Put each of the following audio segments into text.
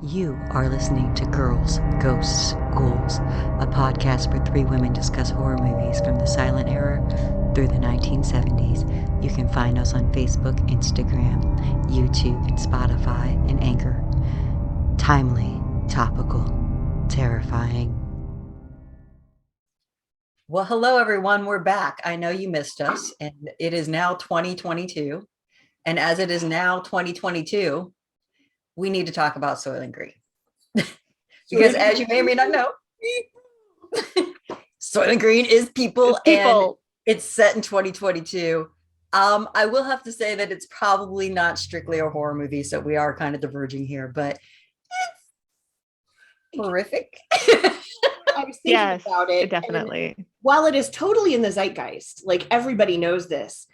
You are listening to Girls, Ghosts, Ghouls, a podcast where three women discuss horror movies from the silent era through the 1970s. You can find us on Facebook, Instagram, YouTube, and Spotify, and Anchor. Timely, topical, terrifying. Well, hello everyone, we're back. I know you missed us, and it is now 2022. And as it is now 2022, we need to talk about Soylent Green. Because as you may or may not know, Soylent Green is people, and it's set in 2022. I will have to say that it's probably not strictly a horror movie, so we are kind of diverging here, but it's horrific. I was thinking about it. Definitely. While it is totally in the zeitgeist, like everybody knows this,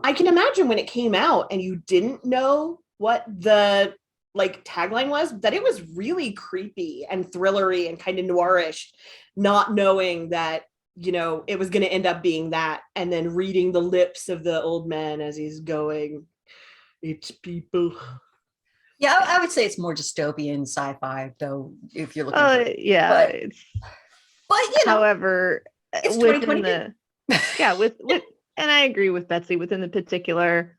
I can imagine when it came out and you didn't know what the tagline was, that it was really creepy and thrillery and kind of noirish, not knowing that, you know, it was going to end up being that, and then reading the lips of the old man as he's going, "It's people." Yeah, I would say it's more dystopian sci-fi, though, if you're looking for yeah. But you know, however, it's within the with and I agree with Betsy, within the particular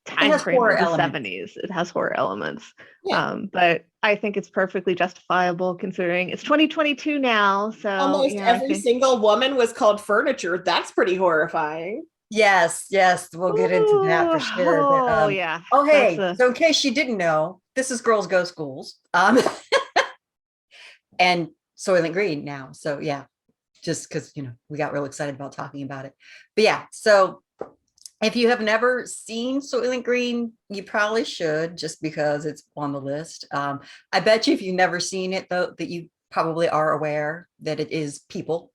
time frame of the 70s, it has horror elements. Yeah. But I think it's perfectly justifiable considering it's 2022 now. So almost every single woman was called furniture. That's pretty horrifying. Yes, we'll get into that for sure. Oh, but, yeah. Oh, hey, so in case you didn't know, this is Girls, Ghosts, Ghouls. And Soylent Green now. So yeah, just because, you know, we got real excited about talking about it. But yeah, so if you have never seen Soylent Green, you probably should, just because it's on the list. I bet you if you've never seen it, though, that you probably are aware that it is people.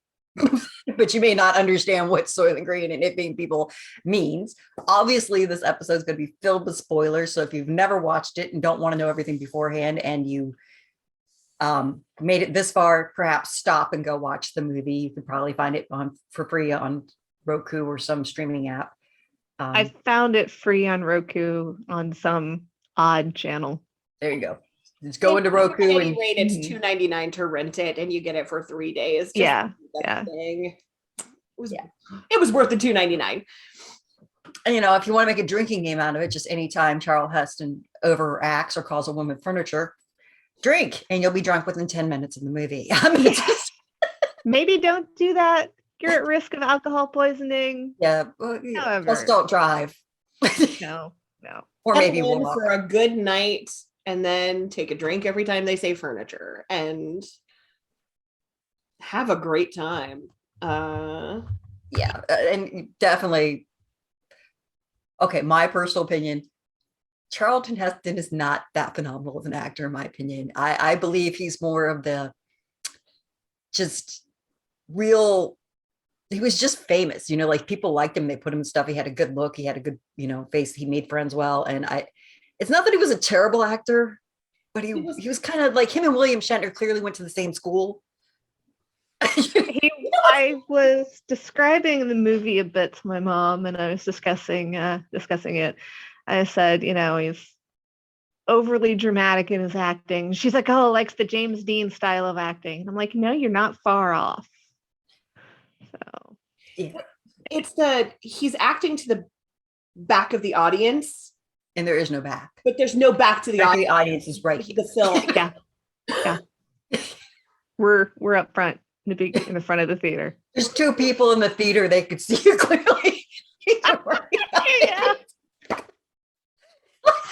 But you may not understand what Soylent Green and it being people means. Obviously, this episode is going to be filled with spoilers. So if you've never watched it and don't want to know everything beforehand, and you made it this far, perhaps stop and go watch the movie. You can probably find it for free on Roku or some streaming app. I found it free on Roku on some odd channel. There you go. Just go into Roku and it's $2.99 to rent it, and you get it for 3 days. Yeah. It was worth the $2.99. And you know, if you want to make a drinking game out of it, just anytime Charles Heston overacts or calls a woman furniture, drink, and you'll be drunk within 10 minutes of the movie. I mean, maybe don't do that. You're at risk of alcohol poisoning. Yeah. However, just don't drive. No. Or maybe walk for a good night, and then take a drink every time they say furniture, and have a great time. And definitely. Okay, my personal opinion. Charlton Heston is not that phenomenal of an actor, in my opinion. I believe he's more of the just real. He was just famous, you know, like people liked him. They put him in stuff. He had a good look. He had a good, you know, face. He made friends well. And it's not that he was a terrible actor, but he was kind of like him and William Shatner clearly went to the same school. I was describing the movie a bit to my mom, and I was discussing it. I said, you know, he's overly dramatic in his acting. She's like, oh, likes the James Dean style of acting. And I'm like, no, you're not far off. So yeah, he's acting to the back of the audience, and there is no back. But there's no back to the audience. The audience is right here. The film. yeah. We're up front in the front of the theater. There's 2 people in the theater. They could see you clearly. Yeah.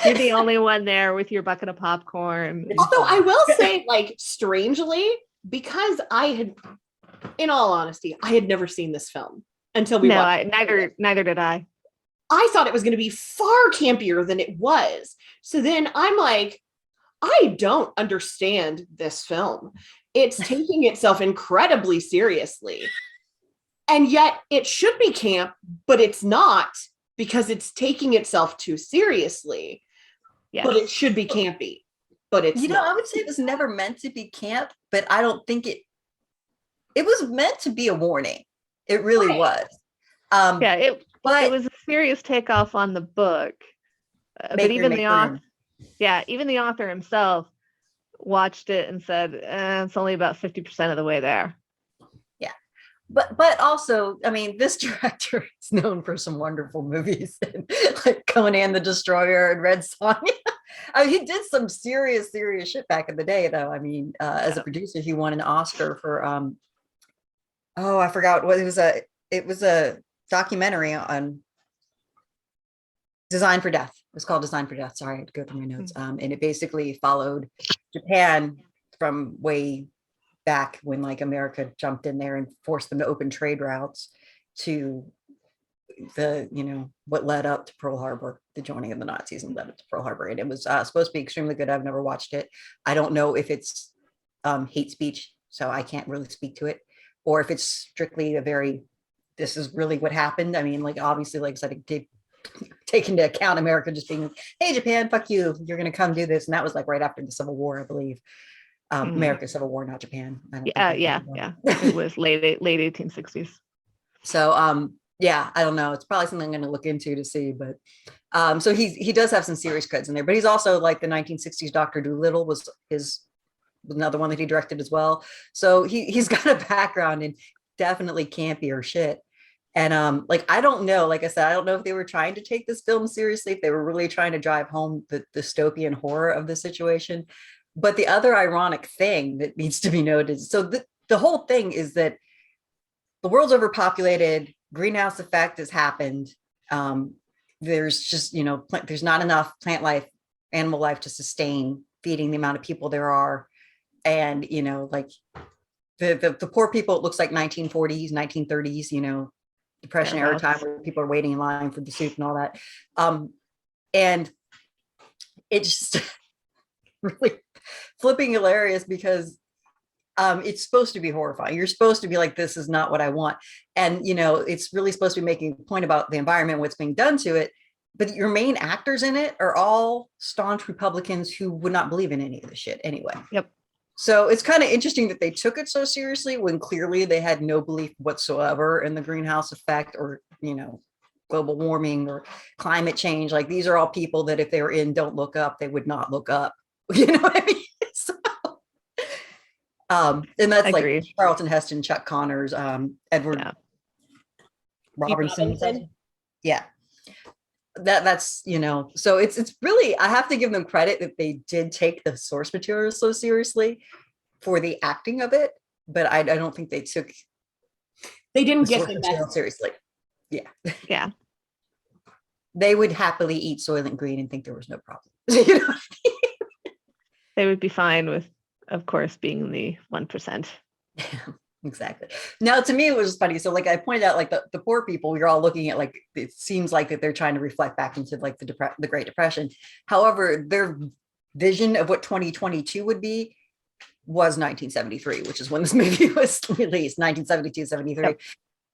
You're the only one there with your bucket of popcorn. Although I will say, like, strangely, because in all honesty, I had never seen this film until we watched it. Neither did I. I thought it was going to be far campier than it was. So then I'm like, I don't understand this film. It's taking itself incredibly seriously. And yet it should be camp, but it's not, because it's taking itself too seriously. Yes. But it should be campy. But it's not. I would say it was never meant to be camp, but I don't think it was meant to be a warning. It really was. It was a serious takeoff on the book. But even the author himself watched it and said, it's only about 50% of the way there. But also, I mean, this director is known for some wonderful movies, like Conan the Destroyer and Red Sonja. I mean, he did some serious shit back in the day, though. I mean, as a producer, he won an Oscar for oh, I forgot what it was. It was a documentary on Design for Death. It was called Design for Death. Sorry, I had to go through my notes. And it basically followed Japan from way back when like America jumped in there and forced them to open trade routes to the, you know, what led up to Pearl Harbor, the joining of the Nazis and led up to Pearl Harbor. And it was supposed to be extremely good. I've never watched it. I don't know if it's hate speech, so I can't really speak to it, or if it's strictly a very, this is really what happened. I mean, like, obviously, like I said, it did take into account America just being, hey, Japan, fuck you, you're going to come do this. And that was like right after the Civil War, I believe. America's Civil War, not Japan. Yeah. It was late 1860s. So yeah, I don't know. It's probably something I'm going to look into to see. But so he does have some serious creds in there. But he's also like the 1960s Dr. Dolittle was another one that he directed as well. So he's got a background in definitely campier shit. And like, I don't know, like I said, I don't know if they were trying to take this film seriously, if they were really trying to drive home the dystopian horror of the situation. But the other ironic thing that needs to be noted, so the whole thing is that the world's overpopulated, greenhouse effect has happened. There's just, you know, there's not enough plant life, animal life to sustain feeding the amount of people there are. And, you know, like the poor people, it looks like 1940s, 1930s, you know, Depression era time where people are waiting in line for the soup and all that. And it's just really flipping hilarious because it's supposed to be horrifying. You're supposed to be like, this is not what I want. And, you know, it's really supposed to be making a point about the environment, what's being done to it. But your main actors in it are all staunch Republicans who would not believe in any of the shit anyway. Yep. So it's kind of interesting that they took it so seriously when clearly they had no belief whatsoever in the greenhouse effect or, you know, global warming or climate change. Like, these are all people that if they were in Don't Look Up, they would not look up. You know what I mean? So, and that's like Charlton Heston, Chuck Connors, Edward Robinson. Yeah. That's, you know, so it's really, I have to give them credit that they did take the source material so seriously for the acting of it, but I don't think they didn't the get the seriously. Yeah. They would happily eat Soylent Green and think there was no problem. You know? They would be fine with, of course, being the 1%. Exactly. Now, to me, it was funny. So, like I pointed out, like the poor people, you're all looking at, like, it seems like that they're trying to reflect back into like the Great Depression. However, their vision of what 2022 would be was 1973, which is when this movie was released, 1972, 73. Yep.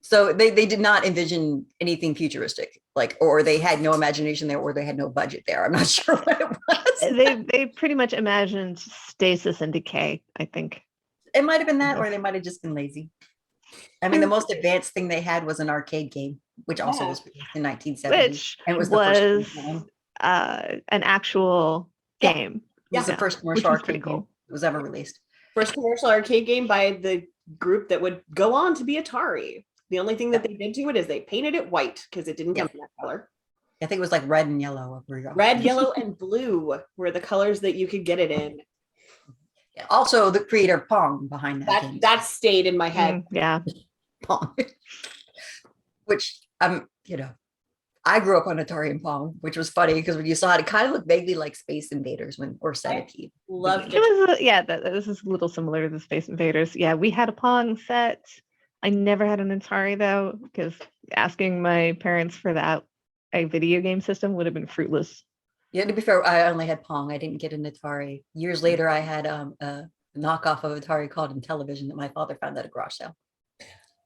So they did not envision anything futuristic, like, or they had no imagination there, or they had no budget there. I'm not sure what it was. They pretty much imagined stasis and decay, I think. It might have been that, or they might have just been lazy. I mean, the most advanced thing they had was an arcade game, which also was released in 1970. Which and it was the first an actual game. It was the first commercial arcade game that was ever released. First commercial arcade game by the group that would go on to be Atari. The only thing that they did to it is they painted it white because it didn't come in that color. I think it was like red and yellow. Red, yellow, and blue were the colors that you could get it in. Also, the creator of Pong behind that stayed in my head. Yeah, Pong, which you know, I grew up on Atari and Pong, which was funny because when you saw it, it kind of looked vaguely like Space Invaders or Centipede. Loved it. Was this is a little similar to the Space Invaders. Yeah, we had a Pong set. I never had an Atari though, because asking my parents for a video game system would have been fruitless. Yeah, to be fair, I only had Pong. I didn't get an Atari. Years later, I had a knockoff of Atari called Intellivision that my father found at a garage sale.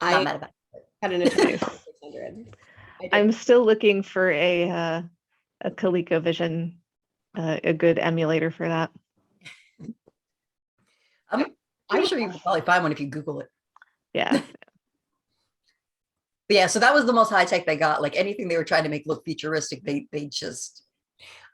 Not mad about it. Had an Atari 600. I'm still looking for a ColecoVision, a good emulator for that. I'm sure you can probably find one if you Google it. Yeah. But yeah, so that was the most high tech they got. Like anything they were trying to make look futuristic, they just.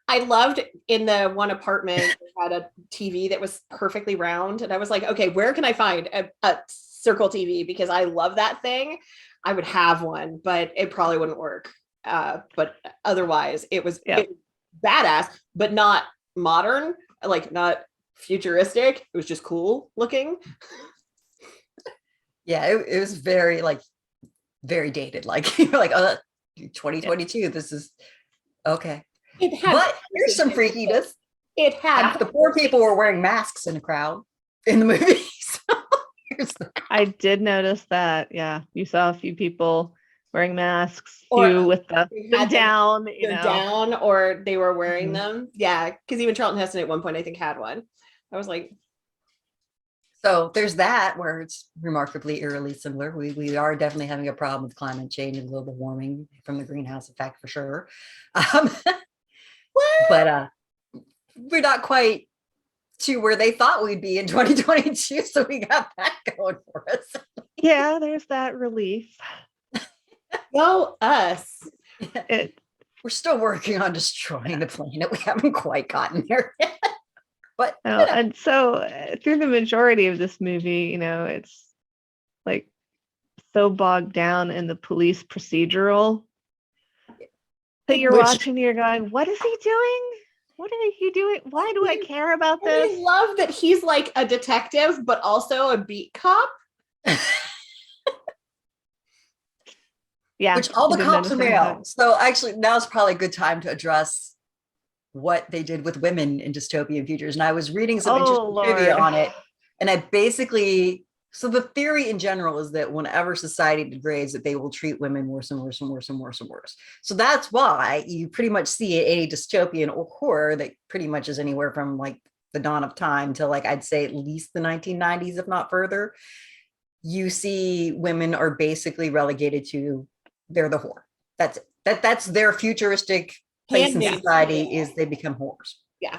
I loved in the one apartment they had a TV that was perfectly round, and I was like, okay, where can I find a circle TV? Because I love that thing. I would have one, but it probably wouldn't work. But otherwise, it was badass, but not modern, like not futuristic. It was just cool looking. Yeah, it was very like very dated. Like you're like, oh, 2022. This is okay. It had, but here's some freakiness. It had half the poor people were wearing masks in the crowd in the movie. So I did notice that. Yeah, you saw a few people wearing masks, Or few with them down, down, or they were wearing them. Yeah, because even Charlton Heston at one point I think had one. I was like, so there's that where it's remarkably eerily similar. We are definitely having a problem with climate change and global warming from the greenhouse effect for sure. But we're not quite to where they thought we'd be in 2022, so we got that going for us. Yeah, there's that relief. go us. We're still working on destroying the planet. We haven't quite gotten there yet. But and so through the majority of this movie, it's like so bogged down in the police procedural that you're watching, you're going, what is he doing? What are you doing? Why do I care about this? I love that he's like a detective, but also a beat cop. Yeah. Which all the cops are male. So actually now's probably a good time to address what they did with women in dystopian futures. And I was reading some interesting trivia on it. And I basically, so the theory in general is that whenever society degrades, that they will treat women worse and worse and worse and worse and worse. So that's why you pretty much see any dystopian or horror that pretty much is anywhere from like the dawn of time till like, I'd say at least the 1990s, if not further. You see women are basically relegated to, they're the whore. That's it. That's their futuristic place in society is they become whores. Yeah.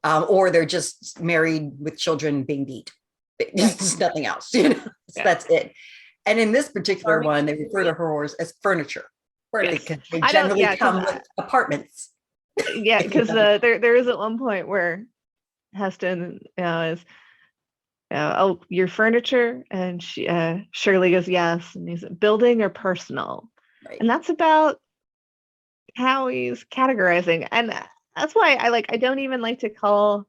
Or they're just married with children being beat. There's nothing else. So that's it. And in this particular one, they refer to whores as furniture. Because they generally come with apartments. Yeah, because there is at one point where Heston is, oh, your furniture, and Shirley goes, yes, and he's building or personal, and that's about how he's categorizing, and that's why I don't even like to call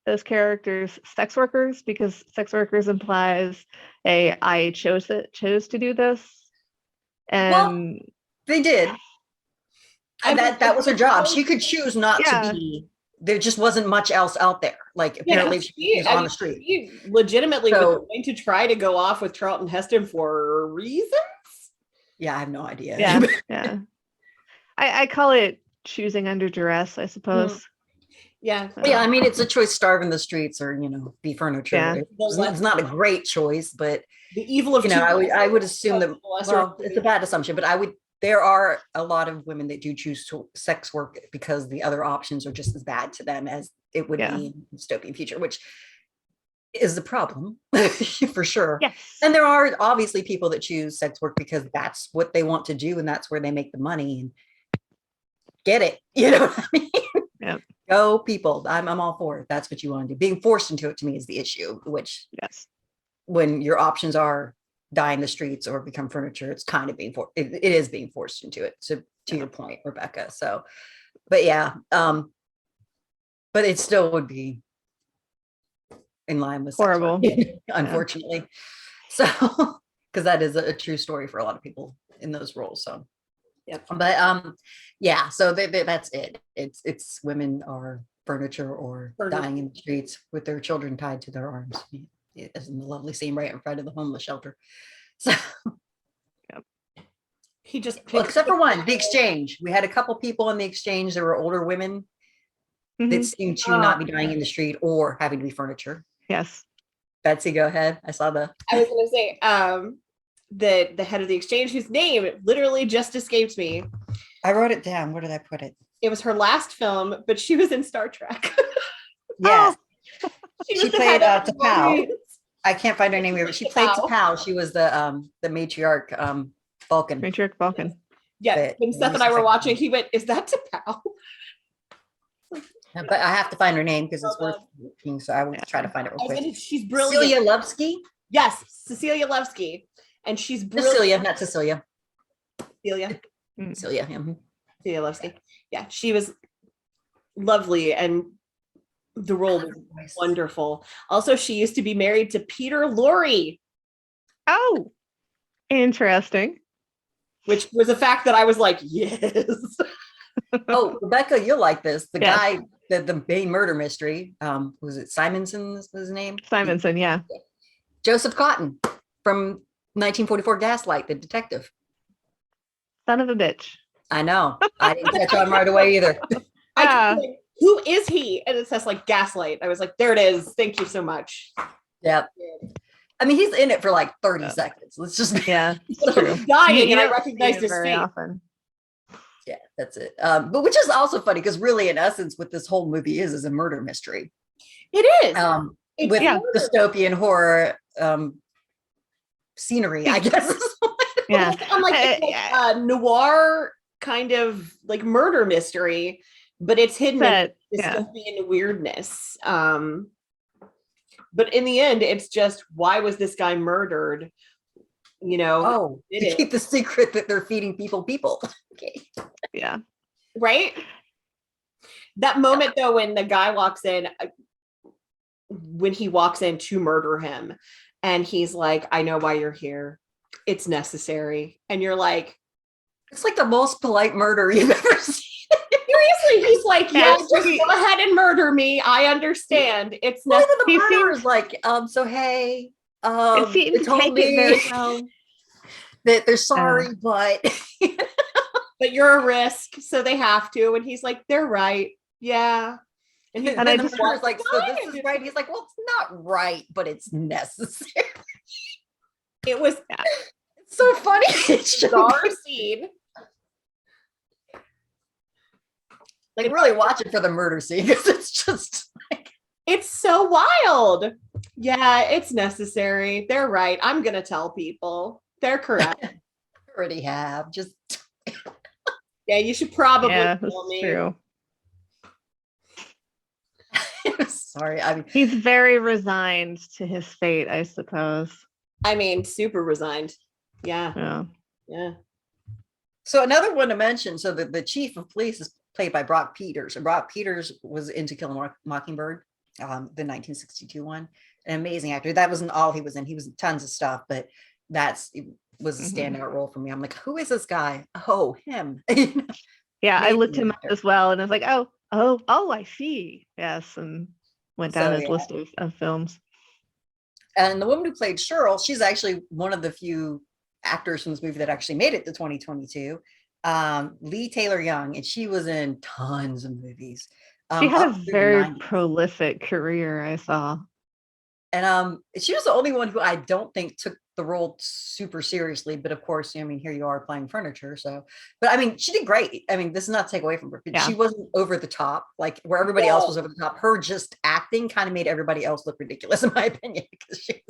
those characters sex workers, because sex workers implies I chose to do this, and they did. And that was her job. She could choose not to be. There just wasn't much else out there. Like apparently she was on the street. She legitimately was going to try to go off with Charlton Heston for reasons. Yeah, I have no idea. Yeah. I call it choosing under duress, I suppose. Yeah. Yeah, I mean, it's a choice: starve in the streets or be furniture. Yeah. It's not a great choice, but the evil of I would assume that. Well, it's a bad assumption, but there are a lot of women that do choose sex work because the other options are just as bad to them as it would be in dystopian future, which is the problem for sure. Yes. And there are obviously people that choose sex work because that's what they want to do and that's where they make the money and get it. You know what I mean? Yeah. Go people. I'm all for it. That's what you want to do. Being forced into it to me is the issue, which when your options are die in the streets or become furniture, it's kind of being it is being forced into it. So to your point, Rebecca. So, but yeah, but it still would be in line with horrible, unfortunately. So, because that is a true story for a lot of people in those roles. So, but yeah. So that's it. It's women are furniture or dying in the streets with their children tied to their arms. As in the lovely scene right in front of the homeless shelter. So he just except for one, the exchange. We had a couple people in the exchange. There were older women that seemed to not be dying in the street or having to be furniture. Yes. Betsy, go ahead. I was gonna say the head of the exchange, whose name literally just escaped me. I wrote it down. Where did I put it? It was her last film, but she was in Star Trek. Yes. She played T'Pau. I can't find her name here, but she played T'Pau. She was the matriarch Vulcan. Matriarch Vulcan. Yeah, But when Seth and I were watching, he went, "Is that T'Pau?" But I have to find her name because it's Oh, worth looking, so I will try to find it real quick. She's brilliant. Celia Lovsky? Yes, Cecilia Levsky. And she's brilliant. Cecilia, not Cecilia. Celia. Celia. Mhm. Celia Levsky. Yeah, she was lovely and the role was wonderful. Also, she used to be married to Peter Lorre. Oh, interesting. Which was a fact that I was like, yes. Oh, Rebecca, you'll like this. The Yes. guy, the Bay murder mystery, was it Simonson was his name? Simonson, yeah. Joseph Cotton from 1944 Gaslight, the detective. Son of a bitch. I know. I didn't catch on right away either. Like, who is he? And it says like Gaslight. I was like, there it is. Thank you so much. Yeah. I mean, he's in it for like 30 seconds. Let's just Yeah, so true. Dying, and I recognized his very face. often. Yeah, that's it. But which is also funny because really, in essence, what this whole movie is a murder mystery. It is. With dystopian horror scenery, I guess. Yeah. I'm like, it's like a noir kind of like murder mystery, but it's hidden in dystopian weirdness. But in the end, it's just, why was this guy murdered? You know, to keep the secret that they're feeding people. Okay. Yeah. Right? That moment though, when the guy walks in, when he walks in to murder him, and he's like, I know why you're here. It's necessary. And you're like, it's like the most polite murder you've ever seen. Seriously, he's like, yeah, just go ahead and murder me. I understand. It's not even the murderer is like, so hey, they told me very well. that they're sorry, but but you're a risk, so they have to. And he's like, they're right. Yeah. And the murderer's like, so this is right. He's like, well, it's not right, but it's necessary. It was it's so funny. It's a bizarre scene. Like really watch it for the murder scene because it's just like, it's so wild. Yeah, it's necessary. They're right. I'm gonna tell people. They're correct. Already have. Just yeah, you should probably tell me. True. Sorry, I mean he's very resigned to his fate, I suppose. I mean, super resigned. Yeah. So another one to mention. So the chief of police is played by Brock Peters, and Brock Peters was in To Kill a Mockingbird, the 1962 one. An amazing actor. That wasn't all he was in. He was in tons of stuff, but it was a standout role for me. I'm like, who is this guy? Oh, him. Yeah, I looked him up as well, and I was like, oh, I see. Yes, and went down his list of films. And the woman who played Cheryl, she's actually one of the few actors from this movie that actually made it to 2022. Lee Taylor Young, and she was in tons of movies. She had a very prolific career, I saw. And she was the only one who I don't think took the role super seriously, but of course, I mean, here you are playing furniture. So, but I mean, she did great. I mean, this is not to take away from her, but she wasn't over the top, like where everybody else was over the top. Her just acting kind of made everybody else look ridiculous, in my opinion, because she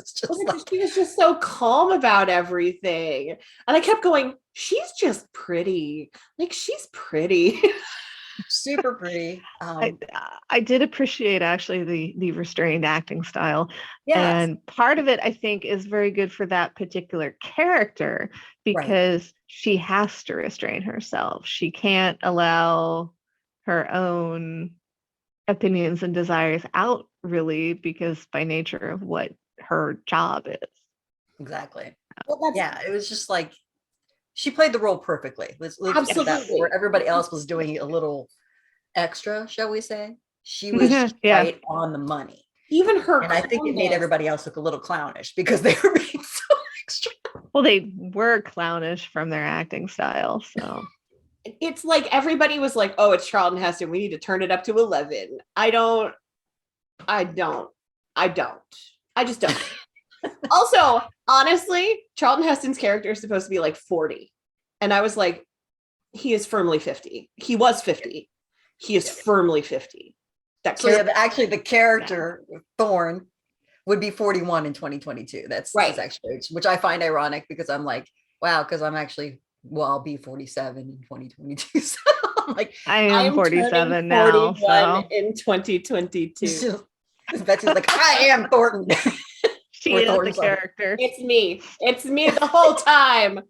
was just so calm about everything. And I kept going, she's just pretty. Like, she's pretty. Super pretty. I did appreciate actually the restrained acting style. And part of it I think is very good for that particular character because she has to restrain herself. She can't allow her own opinions and desires out really, because by nature of what her job is. Exactly. Well, it was just like she played the role perfectly. Let's get that, where everybody else was doing a little extra, shall we say? She was just right on the money. Even her, and I think it made everybody else look a little clownish because they were being so extra. Well, they were clownish from their acting style, so it's like everybody was like, "Oh, it's Charlton Heston. We need to turn it up to 11." I just don't. Also, honestly, Charlton Heston's character is supposed to be like 40. And I was like, he is firmly 50. He was 50. He is firmly 50. Actually, the character, Thorne, would be 41 in 2022. That's actually, which I find ironic because I'm like, wow, because I'm actually well, I'll be 47 in 2022. So I'm like, I I am am 47 turning now. 41 So in 2022. Betsy's like, I am Thornton. she Or is the Thornton, sorry. character. It's me. It's me the whole time.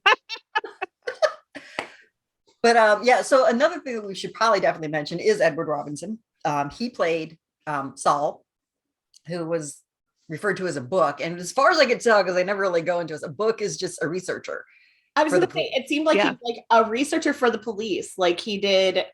But yeah, so another thing that we should probably definitely mention is Edward Robinson. He played Saul, who was referred to as a book. And as far as I can tell, because I never really go into it, a book is just a researcher. I was For gonna the say it seemed like Yeah. he was like a researcher for the police. Like he did.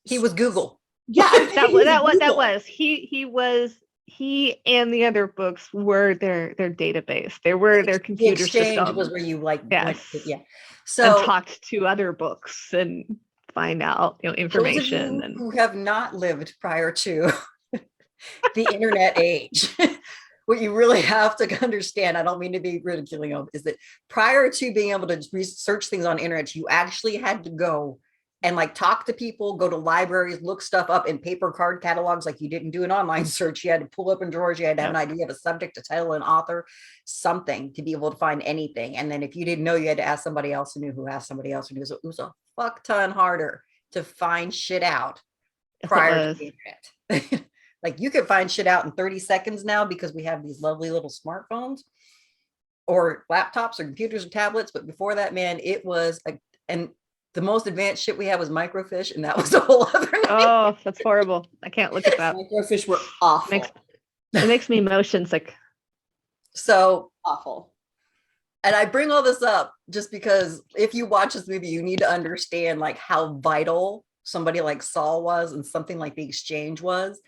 He was Google. Yeah, I was thinking he That Google. was he and the other books were their database. They were their The computer exchange system. was where you like Yes. went to, yeah. And So talked to other books and find out those of information. you And who have not lived prior to the internet age, what you really have to understand, I don't mean to be ridiculing them, is that prior to being able to research things on internet, you actually had to go and like talk to people, go to libraries, look stuff up in paper card catalogs. Like you didn't do an online search. You had to pull up in drawers. You had to have an idea of a subject, a title, an author, something to be able to find anything. And then if you didn't know, you had to ask somebody else who knew, who asked somebody else who knew. So it was a fuck ton harder to find shit out prior to the internet. Like you could find shit out in 30 seconds now because we have these lovely little smartphones or laptops or computers or tablets. But before that, man, it was and the most advanced shit we had was microfiche, and that was a whole other night. oh, that's horrible. I can't look at that. Microfiche were awful. It makes me motion sick. So Awful. and I bring all this up just because if you watch this movie, you need to understand like how vital somebody like Saul was and something like the exchange was,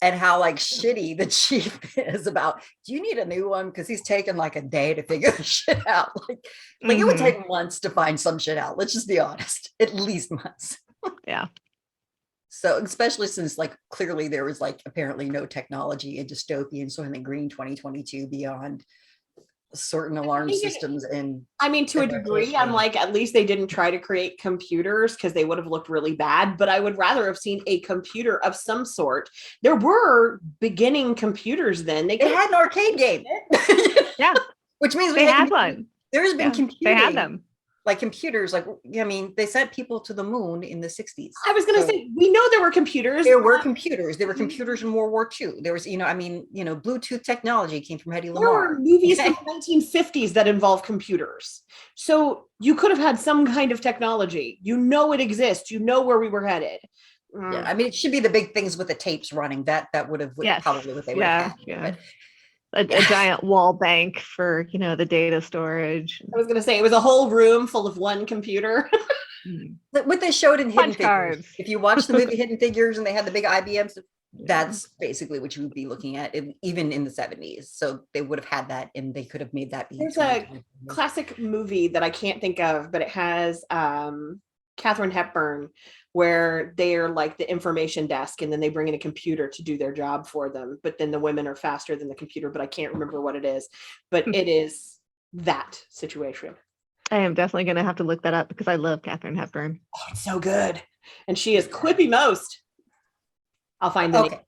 and how like shitty the chief is about, do you need a new one? Because he's taken like a day to figure the shit out. Like it would take months to find some shit out. Let's just be honest, at least months. Yeah. So especially since like clearly there was like apparently no technology in dystopian Soylent Green 2022 beyond certain alarm systems. And I mean, to a degree, I'm like, at least they didn't try to create computers because they would have looked really bad. But I would rather have seen a computer of some sort. There were beginning computers then. They had an arcade game. Yeah. Which means They had one. There's been computing. They had them. Like computers, like, I mean, they sent people to the moon in the 60s. I was going to say, we know there were computers. There were computers. There were computers in World War II. There was, Bluetooth technology came from Hedy Lamarr. There were movies from the 1950s that involve computers. So you could have had some kind of technology. You know it exists. You know where we were headed. Yeah, I mean, it should be the big things with the tapes running. That would have probably what they would have had. Yeah. A giant wall bank for the data storage. I was going to say it was a whole room full of one computer. What they showed in Hidden cards. Figures. If you watch the movie Hidden Figures and they had the big IBMs, that's basically what you would be looking at, even in the 70s. So they would have had that, and they could have made that be. There's a classic movie that I can't think of, but it has Katharine Hepburn, where they're like the information desk and then they bring in a computer to do their job for them. But then the women are faster than the computer, but I can't remember what it is. But it is that situation. I am definitely going to have to look that up because I love Katharine Hepburn. Oh, it's so good. And she is quippy most. I'll find the name.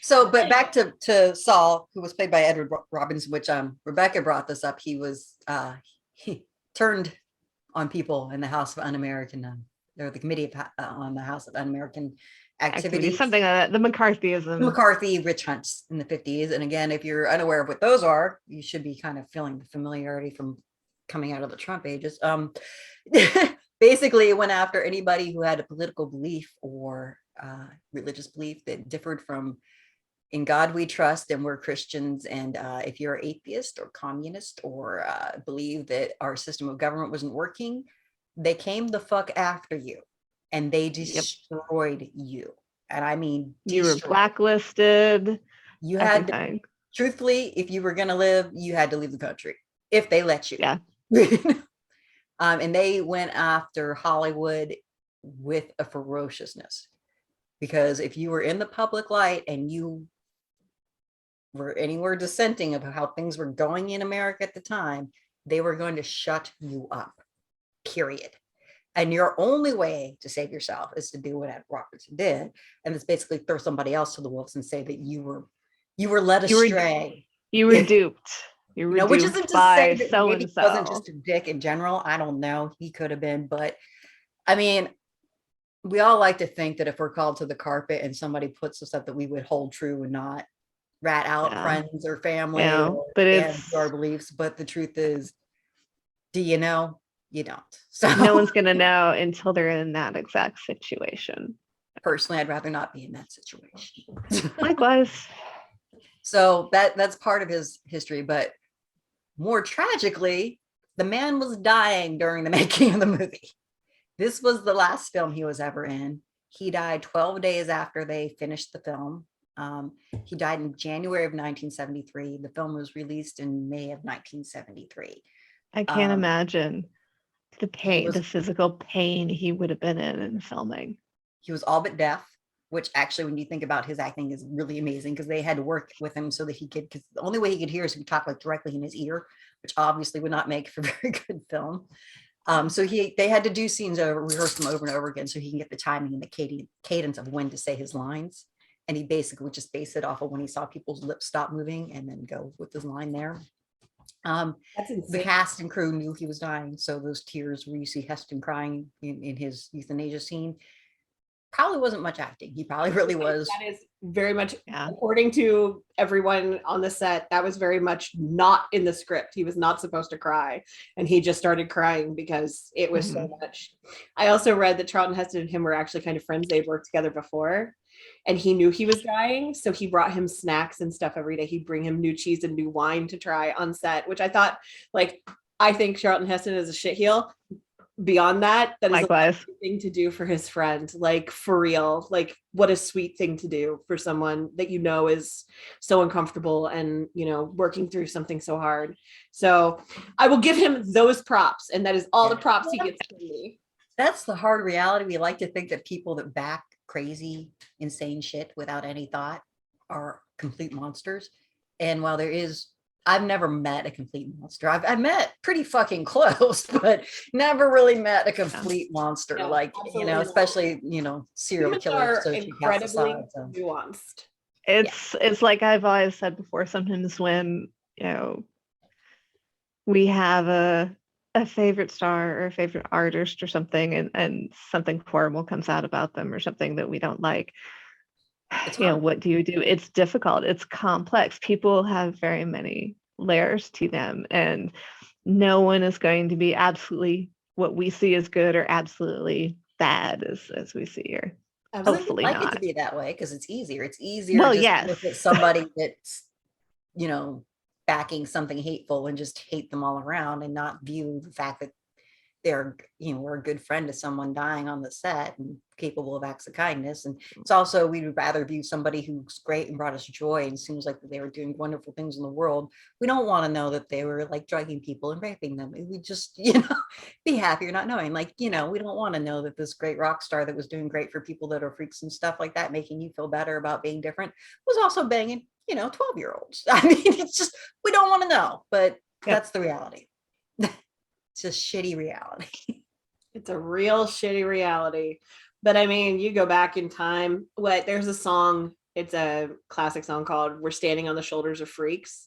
So, but back to Saul, who was played by Edward Robinson, which Rebecca brought this up. He was he turned on people in the House of Un-American, or the Committee on the House of Un-American Activities. Something like that. The McCarthyism. McCarthy witch hunts in the 50s. And again, if you're unaware of what those are, you should be kind of feeling the familiarity from coming out of the Trump ages. Basically, it went after anybody who had a political belief or religious belief that differed from "in God we trust" and we're Christians. And if you're atheist or communist or believe that our system of government wasn't working, they came the fuck after you and they destroyed you. And I mean, you were blacklisted. You had to, truthfully, if you were going to live, you had to leave the country if they let you. Yeah. And they went after Hollywood with a ferociousness, because if you were in the public light and you were anywhere dissenting about how things were going in America at the time, they were going to shut you up, period. And your only way to save yourself is to do what Ed Robertson did, and it's basically throw somebody else to the wolves and say that you were led astray. You were duped. You You were know, which isn't duped to say by that so maybe and he wasn't so. just a dick in general. I don't know. He could have been, but I mean, we all like to think that if we're called to the carpet and somebody puts us up, that we would hold true and not rat out Yeah. friends or family Yeah. or But stand to our it's beliefs. But the truth is, do you know? You don't. So no one's gonna know until they're in that exact situation. personally, I'd rather not be in that situation. Likewise. So that's part of his history. But more tragically, the man was dying during the making of the movie. This was the last film he was ever in. He died 12 days after they finished the film. He died in January of 1973. The film was released in May of 1973. I can't Um, imagine the he pain, was the physical pain he would have been in filming. he was all but deaf, which actually, when you think about his acting, is really amazing because they had to work with him so that he could, because the only way he could hear is if he talked like directly in his ear, which obviously would not make for very good film. So they had to do scenes over, rehearse them over and over again so he can get the timing and the cadence of when to say his lines. And he basically would just base it off of when he saw people's lips stop moving and then go with his line there. That's The insane. cast and crew knew he was dying. So those tears where you see Heston crying in his euthanasia scene probably wasn't much acting. He probably really was. That is very much, Yeah. according to everyone on the set, that was very much not in the script. He was not supposed to cry, and he just started crying because it was so much. I also read that Charlton Heston and him were actually kind of friends. They'd worked together before, and he knew he was dying, so he brought him snacks and stuff every day. He'd bring him new cheese and new wine to try on set, which I thought, like, I think Charlton Heston is a shitheel. Beyond that, that is Likewise. a thing to do for his friend, like, for real. Like, what a sweet thing to do for someone that you know is so uncomfortable and, you know, working through something so hard. So I will give him those props, and that is all the props he gets from me. That's the hard reality. We like to think that people that back crazy, insane shit without any thought are complete monsters. And while I've never met a complete monster. I've met pretty fucking close, but never really met a complete monster. No, like, absolutely not. especially, serial Humans killers, are sociopaths incredibly aside, so. nuanced. It's like I've always said before, sometimes when, we have a favorite star or a favorite artist or something, and something horrible comes out about them or something that we don't like, It's hard. what do? It's difficult. It's complex. People have very many layers to them, and no one is going to be absolutely what we see as good or absolutely bad as we see here. Absolutely. Hopefully I'd like it not. to be that way because it's easier. It's easier Well, just to yes. look at somebody that's, backing something hateful and just hate them all around and not view the fact that they're, we're a good friend to someone dying on the set and capable of acts of kindness. And it's also, we'd rather view somebody who's great and brought us joy and seems like they were doing wonderful things in the world. We don't want to know that they were like drugging people and raping them. We just, be happier not knowing. Like, we don't want to know that this great rock star that was doing great for people that are freaks and stuff like that, making you feel better about being different, was also banging, 12-year-olds. I mean, it's just, we don't want to know, but that's the reality. It's just shitty reality. It's a real shitty reality. But I mean, you go back in time. There's a song, it's a classic song called We're Standing on the Shoulders of Freaks.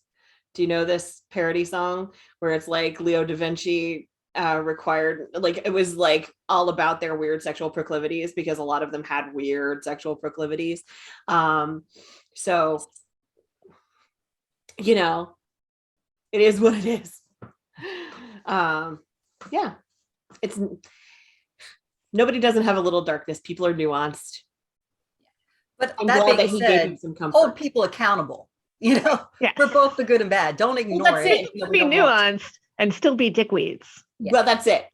Do you know this parody song where it's like Leo da Vinci required, like, it was like all about their weird sexual proclivities because a lot of them had weird sexual proclivities. So, it is what it is. Yeah, it's, nobody doesn't have a little darkness. People are nuanced. But I'm that glad being that he said, gave you some comfort. hold people accountable, Yes. for both the good and bad. Don't ignore that's it. it. Be nuanced and still be dickweeds. Well, that's it.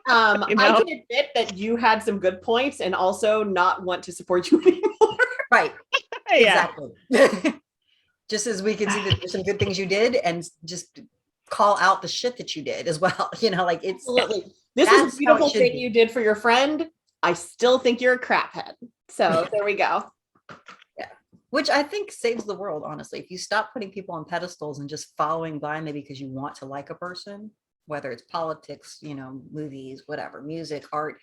I know? can admit that you had some good points and also not want to support you anymore. Right. Yeah. Exactly. Just as we can see that there's some good things you did and just call out the shit that you did as well. Like it's Absolutely. This that's is a beautiful how it should thing be. you did for your friend. I still think you're a craphead. So there we go. Yeah. Which I think saves the world, honestly. If you stop putting people on pedestals and just following blindly because you want to like a person, whether it's politics, movies, whatever, music, art,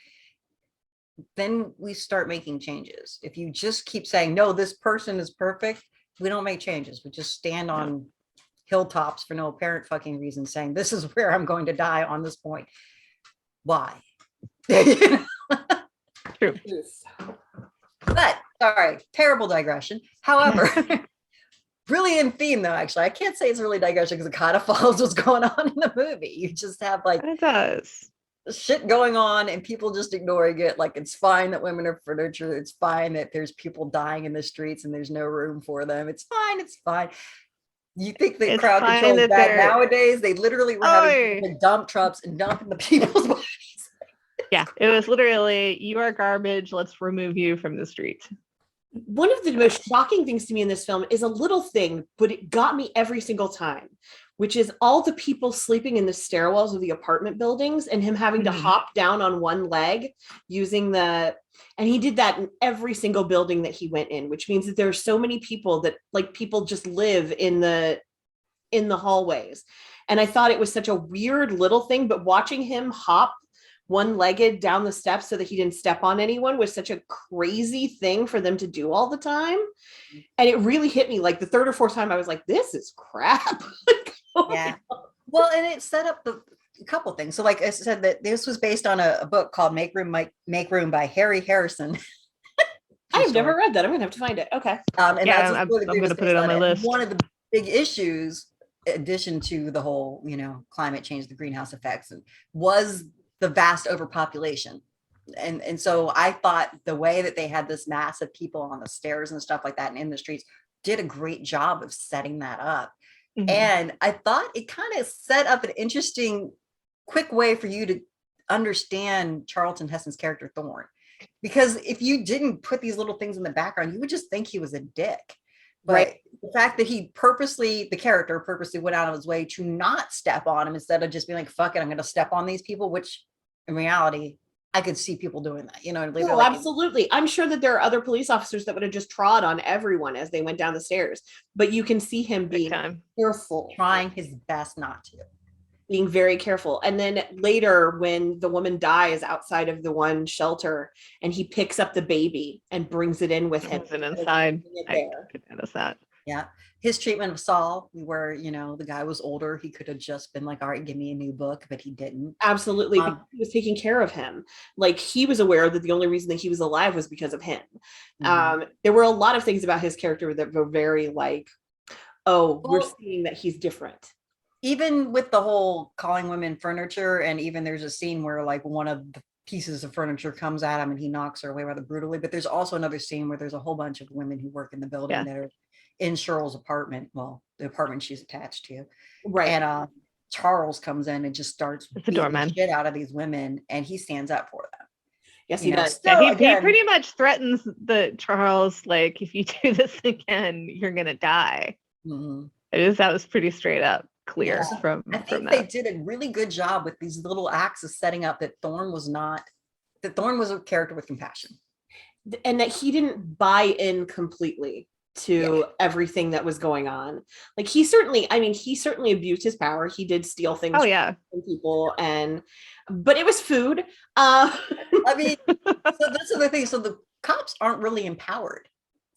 then we start making changes. If you just keep saying, no, this person is perfect, we don't make changes. We just stand on hilltops for no apparent fucking reason, saying this is where I'm going to die on this point. Why? True. But sorry, terrible digression. However, really in theme though, actually, I can't say it's really digression because it kind of follows what's going on in the movie. You just have like It does. shit going on and people just ignoring it. Like it's fine that women are furniture. It's fine that there's people dying in the streets and there's no room for them. It's fine. It's fine. You think that It's crowd fine control is that bad they're- nowadays? They literally were having people in dump trucks and dumping the people's bodies. Yeah, it was literally, you are garbage. Let's remove you from the street. One of the most shocking things to me in this film is a little thing, but it got me every single time, which is all the people sleeping in the stairwells of the apartment buildings and him having to hop down on one leg using and he did that in every single building that he went in, which means that there are so many people that like people just live in the hallways. And I thought it was such a weird little thing, but watching him hop one-legged down the steps so that he didn't step on anyone was such a crazy thing for them to do all the time. And it really hit me like the third or fourth time I was like, this is crap. Yeah. Well, and it set up a couple things. So like I said, that this was based on a book called Make Room by Harry Harrison. I've never read that. I'm gonna have to find it. Okay. And Yeah, that's I'm gonna put it on my list. One of the big issues, in addition to the whole, climate change, the greenhouse effects, was the vast overpopulation. And so I thought the way that they had this mass of people on the stairs and stuff like that and in the streets did a great job of setting that up. Mhm. And I thought it kind of set up an interesting, quick way for you to understand Charlton Heston's character Thorne. Because if you didn't put these little things in the background, you would just think he was a dick. But Right. the fact that the character purposely went out of his way to not step on him instead of just being like, fuck it, I'm going to step on these people, which in reality, I could see people doing that, Oh, absolutely. I'm sure that there are other police officers that would have just trod on everyone as they went down the stairs, but you can see him being careful, trying his best not to. Being very careful. And then later when the woman dies outside of the one shelter and he picks up the baby and brings it in with him. Brings it inside. I could notice that. Yeah. His treatment of Saul, where, the guy was older, he could have just been like, all right, give me a new book, but he didn't. Absolutely. He was taking care of him. Like he was aware that the only reason that he was alive was because of him. There were a lot of things about his character that were very like, we're seeing that he's different. Even with the whole calling women furniture, and even there's a scene where like one of the pieces of furniture comes at him and he knocks her away rather brutally. But there's also another scene where there's a whole bunch of women who work in the building that are in Cheryl's apartment. Well, the apartment she's attached to. Right. And Charles comes in and just starts beating the shit out of these women, and he stands up for them. Yes, he does. So he pretty much threatens Charles, like, if you do this again, you're gonna die. That was pretty straight up clear from I think that. they did a really good job with these little acts of setting up that Thorne was a character with compassion, and that he didn't buy in completely to everything that was going on. Like he certainly abused his power. He did steal things from people, but it was food. I mean, so that's the other thing. So the cops aren't really empowered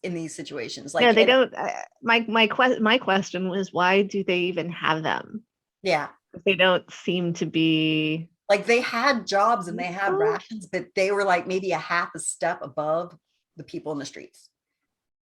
in these situations. Like, they don't. My question was, why do they even have them? Yeah, they don't seem to be like, they had jobs and they had rations, but they were like maybe a half a step above the people in the streets.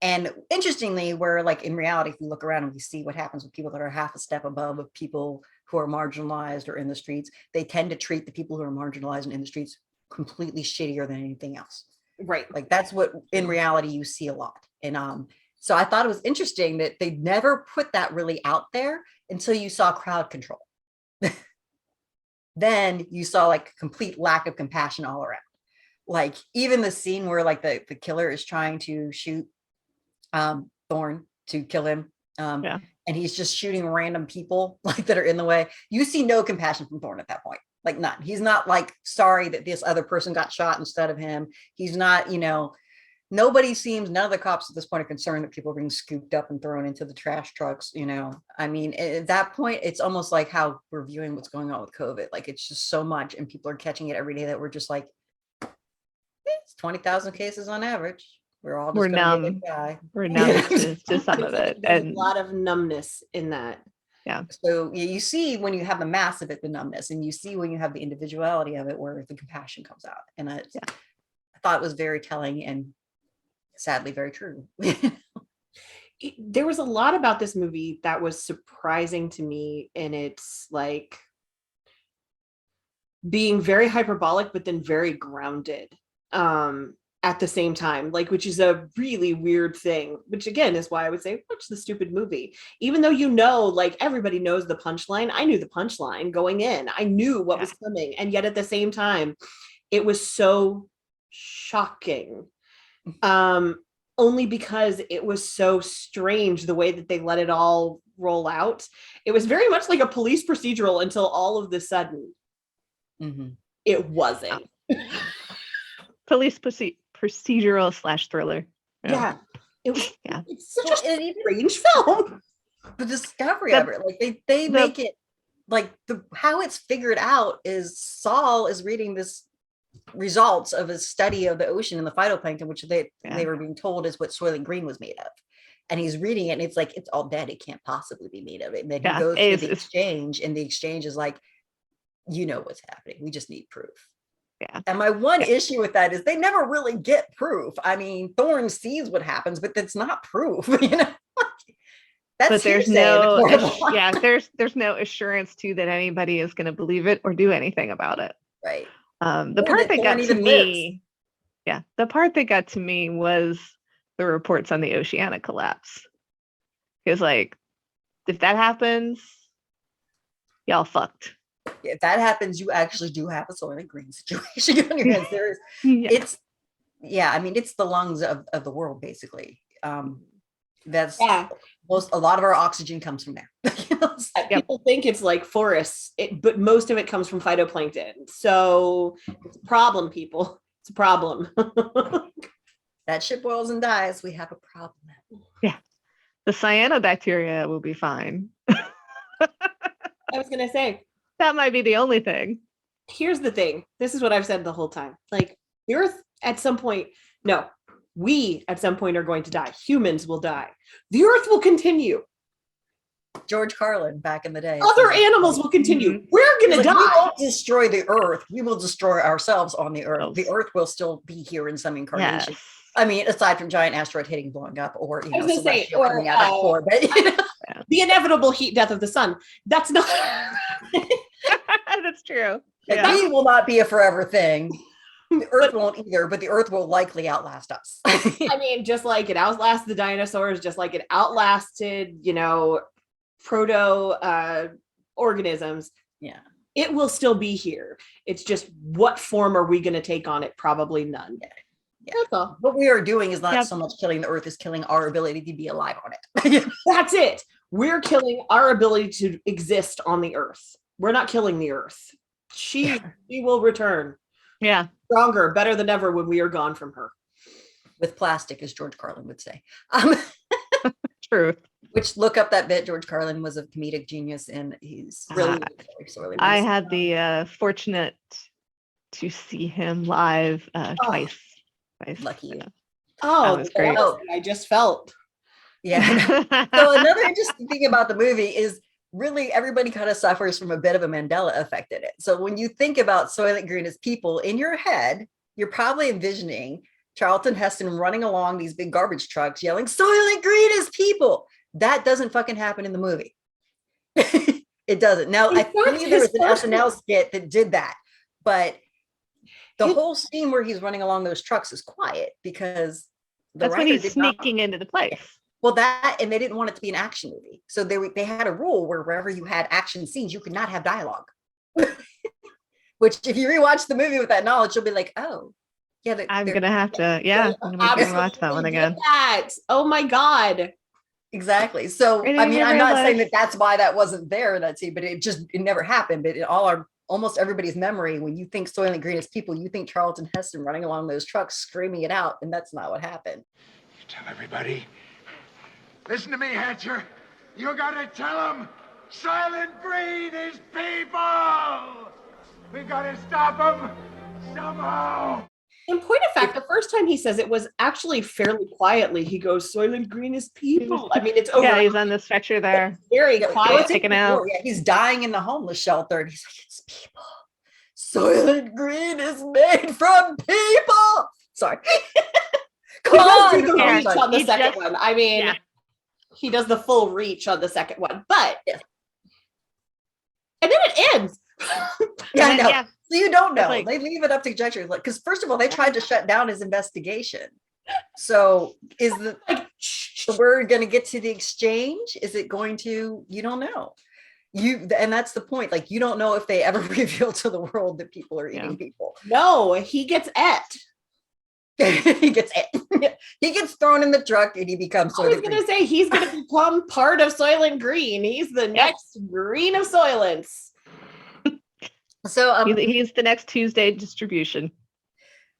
And interestingly, where like in reality, if we look around and we see what happens with people that are half a step above of people who are marginalized or in the streets, they tend to treat the people who are marginalized and in the streets completely shittier than anything else. Right. Like that's what in reality you see a lot. And so I thought it was interesting that they never put that really out there until you saw crowd control. Then you saw like complete lack of compassion all around. Like even the scene where like the killer is trying to shoot Thorne to kill him. And he's just shooting random people like that are in the way. You see no compassion from Thorne at that point. Like none. He's not like sorry that this other person got shot instead of him. He's not, none of the cops at this point are concerned that people are being scooped up and thrown into the trash trucks. I mean, at that point, it's almost like how we're viewing what's going on with COVID. Like it's just so much and people are catching it every day that we're just like, it's 20,000 cases on average. We're numb. We're numb to some of it. There's a lot of numbness in that. Yeah. So you see when you have the mass of it, the numbness, and you see when you have the individuality of it, where the compassion comes out. And I thought it was very telling and sadly very true. There was a lot about this movie that was surprising to me, and it's like being very hyperbolic, but then very grounded at the same time, like, which is a really weird thing, which again is why I would say watch the stupid movie, even though like everybody knows the punchline. I knew the punchline going in. I knew what was coming, and yet at the same time it was so shocking, only because it was so strange the way that they let it all roll out. It was very much like a police procedural until all of the sudden it wasn't. Police procedural / thriller. Yeah. It was it's such a strange film. The discovery of it, like they make it like how it's figured out is Saul is reading this results of a study of the ocean and the phytoplankton, which they were being told is what Soylent Green was made of. And he's reading it and it's like, it's all dead. It can't possibly be made of it. And then he goes to the exchange, and the exchange is like, you know what's happening. We just need proof. Yeah. And my one issue with that is they never really get proof. I mean, Thorne sees what happens, but that's not proof, you know? But there's there's no assurance too that anybody is going to believe it or do anything about it. Right. The part that got to me, the part that got to me was the reports on the Oceania collapse. Because like, if that happens, y'all fucked. If that happens, you actually do have a Soylent Green situation on your hands. There is, it's I mean, it's the lungs of the world, basically. That's a lot of our oxygen comes from there. People think it's like forests, but most of it comes from phytoplankton. So it's a problem, people. It's a problem. That ship boils and dies. We have a problem. Yeah. The cyanobacteria will be fine. I was going to say, that might be the only thing. Here's the thing. This is what I've said the whole time. Like, the Earth at some point, we at some point are going to die. Humans will die. The Earth will continue. George Carlin back in the day. Other animals will continue. We're going to die. We won't destroy the Earth. We will destroy ourselves on the Earth. The Earth will still be here in some incarnation. Yes. I mean, aside from giant asteroid hitting, blowing up, or coming out of core, but the inevitable heat death of the sun. That's not. That's true. We will not be a forever thing. The Earth won't either, but the Earth will likely outlast us. I mean, just like it outlasted the dinosaurs, just like it outlasted, proto organisms. Yeah. It will still be here. It's just, what form are we going to take on it? Probably none. Yeah. That's all. What we are doing is not so much killing the Earth, is killing our ability to be alive on it. That's it. We're killing our ability to exist on the Earth. We're not killing the Earth. She will return. Yeah. Stronger, better than ever when we are gone from her. With plastic, as George Carlin would say. True. Which, look up that bit. George Carlin was a comedic genius, and he's really I had the fortunate to see him live twice. Lucky you. Oh, that was great. I just felt. Yeah. So another interesting thing about the movie is really everybody kind of suffers from a bit of a Mandela effect in it. So when you think about Soylent Green as people, in your head, you're probably envisioning Charlton Heston running along these big garbage trucks yelling, Soylent Green is people. That doesn't fucking happen in the movie. It doesn't. Now, I believe there was an SNL skit that did that, but the whole scene where he's running along those trucks is quiet because that's when he's sneaking into the place. Well, that, and they didn't want it to be an action movie. So they had a rule where wherever you had action scenes, you could not have dialogue. Which, if you rewatch the movie with that knowledge, you'll be like, oh, yeah. I'm going to have to, I'm going to watch that one again. Oh my God. Exactly. So, I mean, I'm not saying that that's why that wasn't there in that scene, but it never happened. But in almost everybody's memory, when you think Soylent Green is people, you think Charlton Heston running along those trucks screaming it out, and that's not what happened. You tell everybody. Listen to me, Hatcher. You gotta tell them Soylent Green is people. We gotta stop them somehow. In point of fact, the first time he says it was actually fairly quietly. He goes, Soylent Green is people. I mean, it's over. Yeah, he's on the stretcher there. Very Yeah, quiet. it's taken out. Yeah, he's dying in the homeless shelter, and he's like, "It's people. Soylent Green is made from people." Sorry. He Come does on, do the Aaron. reach on the He second just- one. I mean, yeah. he does the full reach on the second one, but Yeah. and then it ends. Yeah, I know. Yeah. So you don't know. like- They leave it up to conjecture. Like, because first of all, they tried to shut down his investigation. So is the Like, word going to get to the exchange? Is it going to? You don't know. And that's the point. Like, you don't know if they ever reveal to the world that people are eating people. no, he gets he gets he gets thrown in the truck and he becomes I was Soylent gonna Green. say he's gonna become part of Soylent Green. He's the next Green of Soylents. So He's the next Tuesday distribution.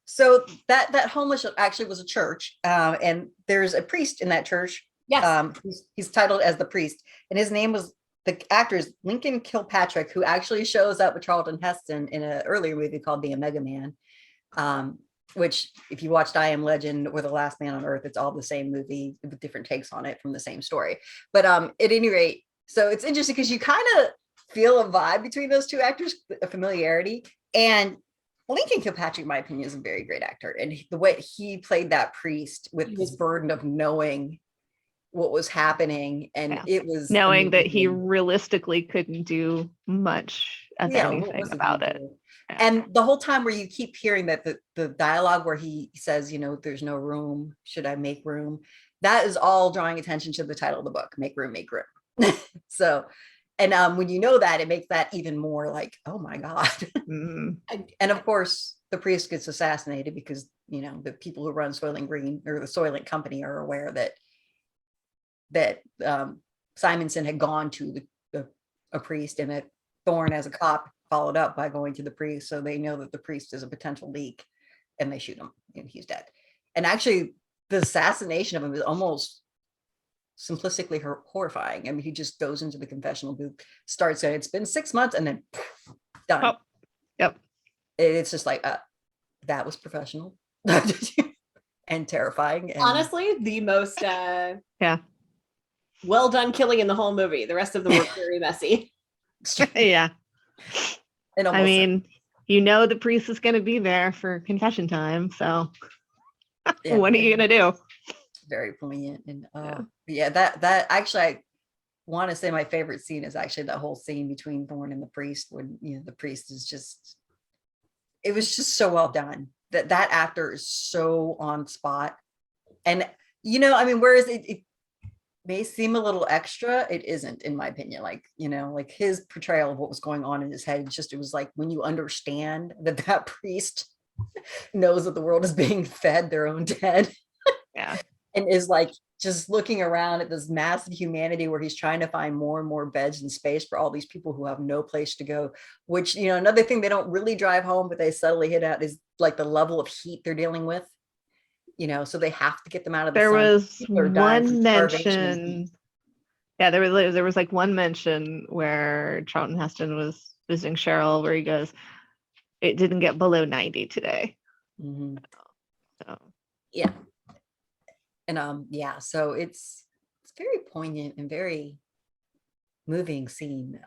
so that homeless actually was a church, and there's a priest in that church. Yes. He's titled as the priest, and his name was, the actor is Lincoln Kilpatrick, who actually shows up with Charlton Heston in an earlier movie called The Omega Man, which if you watched I Am Legend or The Last Man on Earth, it's all the same movie with different takes on it from the same story. But at any rate, so it's interesting because you kind of feel a vibe between those two actors, a familiarity. And Lincoln Kilpatrick, in my opinion, is a very great actor. And the way he played that priest with this burden of knowing what was happening, and it was knowing that he amazing. realistically couldn't do much of What anything was he about gonna it. do? Yeah. And the whole time where you keep hearing that the dialogue where he says, there's no room, should I make room? That is all drawing attention to the title of the book, Make Room, Make Room. So, and when you know that, it makes that even more like, oh my God. Mm. And of course, the priest gets assassinated because, the people who run Soylent Green or the Soylent Company are aware that Simonson had gone to a priest, and that Thorne, as a cop, followed up by going to the priest. So they know that the priest is a potential leak, and they shoot him and he's dead. And actually the assassination of him is almost simplistically horrifying. I mean, he just goes into the confessional booth, starts saying it's been 6 months, and then done. Oh, yep. It's just like, that was professional and terrifying. And Honestly, the most Yeah. well done killing in the whole movie. The rest of them were very messy. Yeah. and I mean, the priest is going to be there for confession time. So what are you going to do? Very poignant. And that actually, I want to say my favorite scene is actually that whole scene between Thorne and the priest, when the priest is just, it was just so well done. That actor is so on spot. And I mean, whereas it may seem a little extra, it isn't, in my opinion. Like, like his portrayal of what was going on in his head, it was like, when you understand that priest knows that the world is being fed their own dead. Yeah. And is like just looking around at this massive humanity where he's trying to find more and more beds and space for all these people who have no place to go, which, another thing they don't really drive home, but they subtly hit at, is like the level of heat they're dealing with, so they have to get them out of the There sun. was People are dying from one starvation and mention. heat. Yeah, there was like one mention where Charlton Heston was visiting Cheryl, where he goes, it didn't get below 90 today. Mhm. So Yeah. And so it's very poignant and very moving scene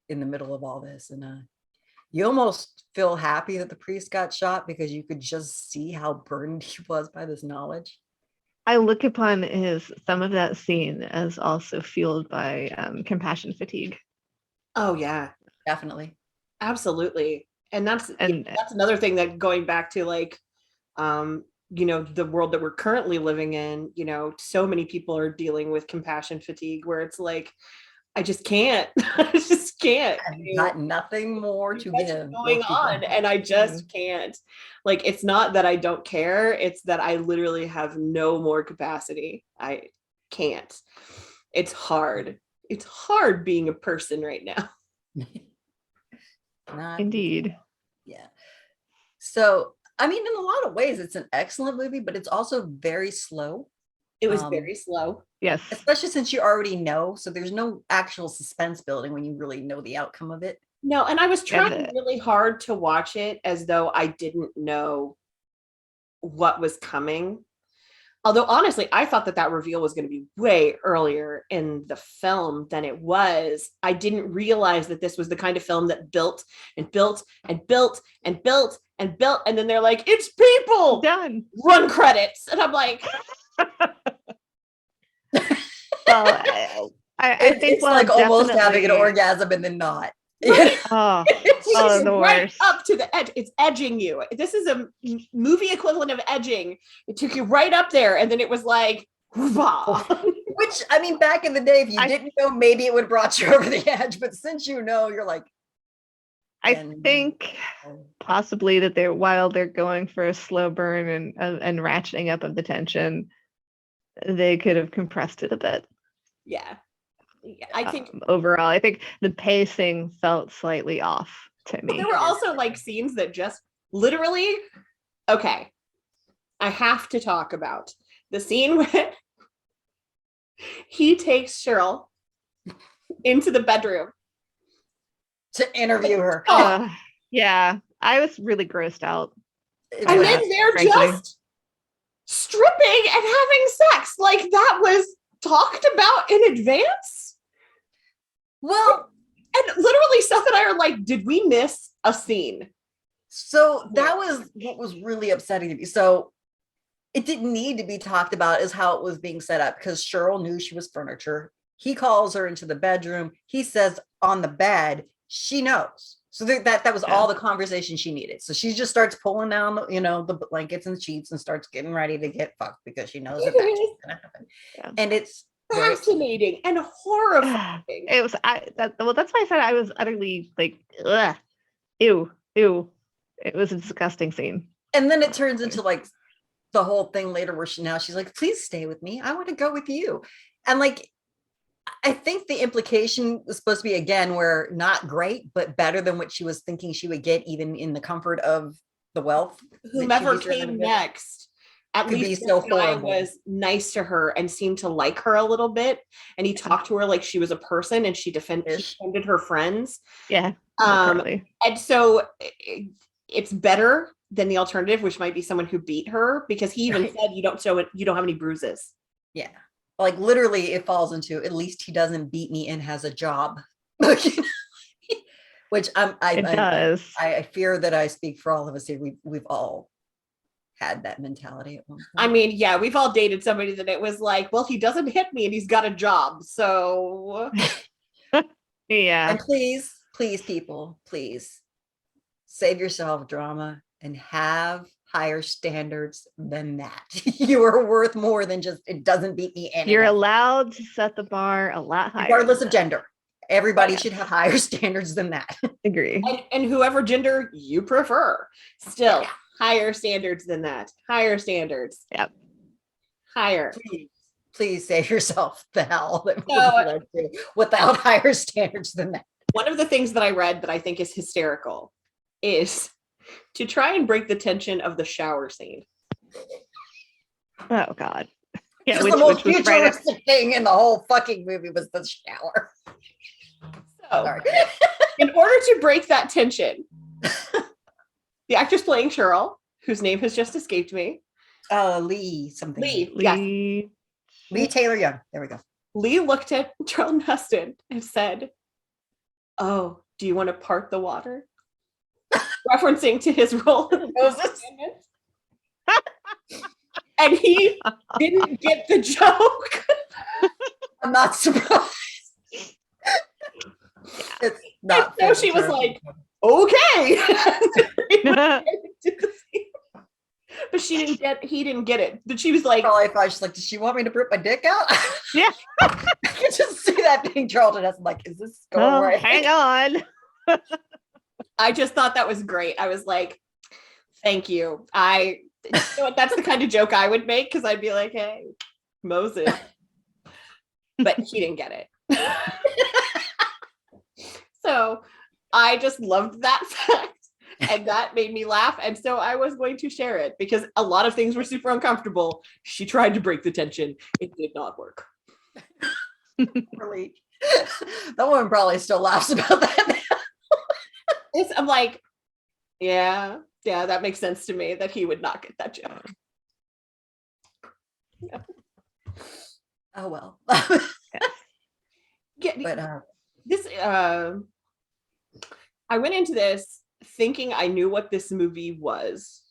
in the middle of all this. And you almost feel happy that the priest got shot, because you could just see how burdened he was by this knowledge. I look upon some of that scene as also fueled by compassion fatigue. Oh yeah, Definitely. absolutely. And that's And another thing that, going back to like the world that we're currently living in, so many people are dealing with compassion fatigue, where it's like, I just can't. I just can't. I've got nothing more to What's give. going on, and I just can't. Like, it's not that I don't care, it's that I literally have no more capacity. I can't. It's hard being a person right now. Not indeed. Yeah. So, I mean, in a lot of ways, it's an excellent movie, but it's also very slow. It was very slow. Yes. Especially since you already know. So there's no actual suspense building when you really know the outcome of it. No, and I was trying really hard to watch it as though I didn't know what was coming. Although honestly, I thought that reveal was going to be way earlier in the film than it was. I didn't realize that this was the kind of film that built and built and built and built and built. And then they're like, it's people. Done. Run credits. And I'm like, Well, I think it's like almost having an definitely- orgasm and then not. Oh, it's oh, the right worst. up to the edge. It's edging you. This is a movie equivalent of edging. It took you right up there, and then it was like, hoorah. Which, I mean, back in the day, if you I- didn't know, maybe it would have brought you over the edge. But since you know, you're like, I and- think possibly that while they're going for a slow burn and ratcheting up of the tension, they could have compressed it a bit. Yeah. I think Overall, I think the pacing felt slightly off to me. there were also like scenes that just literally, okay, I have to talk about the scene where he takes Cheryl into the bedroom to interview her. Yeah, I was really grossed out. and then they're frankly. just stripping and having sex. Like that was talked about in advance. Well, And literally Seth and I are like, did we miss a scene? so that was what was really upsetting to me. So it didn't need to be talked about as how it was being set up because Cheryl knew she was furniture. He calls her into the bedroom. He says on the bed, she knows. So that was all the conversation she needed. So she just starts pulling down the blankets and sheets and starts getting ready to get fucked because she knows that's gonna happen. Yeah. And it's Fascinating and horrifying. It was that's why I said I was utterly like, ugh, ew. It was a disgusting scene. and then it turns into like the whole thing later where she's like, please stay with me. I want to go with you. And like, I think the implication was supposed to be again, where not great, but better than what she was thinking she would get even in the comfort of the wealth. that she Whomever was serving came with. next, at Could be least so this guy horrible. was nice to her and seemed to like her a little bit. And he talked to her like she was a person and she defended her friends. Yeah. Um, totally. and so it's better than the alternative, which might be someone who beat her, because he even Right. said you don't have any bruises. Yeah. Like literally it falls into, at least he doesn't beat me and has a job. Which It does. I fear that I speak for all of us here. We've all had that mentality at one point. I mean, yeah, we've all dated somebody that it was like, well, he doesn't hit me and he's got a job. So Yeah. And please people, please save yourself drama and have higher standards than that. You are worth more than just, it doesn't beat me anyway. You're allowed to set the bar a lot higher. Regardless than of that. gender. Everybody Yeah. should have higher standards than that. Agree. and whoever gender you prefer, still Yeah. higher standards than that. Higher standards. Yep. Higher. Please save yourself the hell that would No. led to without higher standards than that. One of the things that I read that I think is hysterical is to try and break the tension of the shower scene. Oh God. Yeah, Just which, the most which was right after, futuristic thing in the whole fucking movie was the shower. So, Sorry. in order to break that tension, the actress playing Cheryl, whose name has just escaped me, Lee something. Lee Lee Taylor Young. There we go. Lee looked at Charlton Heston and said, "Oh, do you want to part the water?" Referencing to his role in Moses. And he didn't get the joke. I'm not surprised. It's not. So she was like, okay. But he didn't get it. But she was like, Probably thought she's like, does she want me to rip my dick out? Yeah. I could just see that being Charlton Heston. Like, is this going Oh, right? hang on. I just thought that was great. I was like, thank you. You know what, that's the kind of joke I would make, because I'd be like, hey, Moses. But he didn't get it. So I just loved that fact. And that made me laugh. And so I was going to share it because a lot of things were super uncomfortable. She tried to break the tension. It did not work. Really. That woman probably still laughs about that. I'm like, yeah, Yeah, that makes sense to me that he would not get that joke. Oh well. Yeah, But this I went into this thinking I knew what this movie was,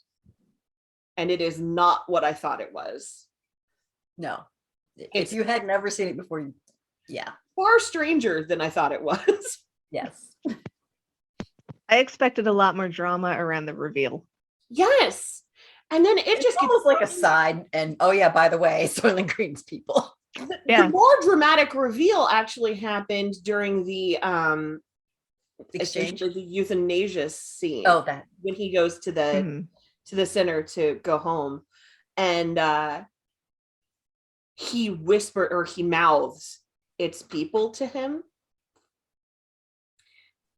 and it is not what I thought it was. no, if It's you had never seen it before, yeah, far stranger than I thought it was. yes. I expected a lot more drama around the reveal. Yes. And then it It's just gets almost like a side, and oh yeah, by the way, Soylent Green's people. the more dramatic reveal actually happened during the Exchange. essentially the euthanasia scene. Oh, that. When he goes to the center to go home, and he whispered or he mouths "it's people" to him,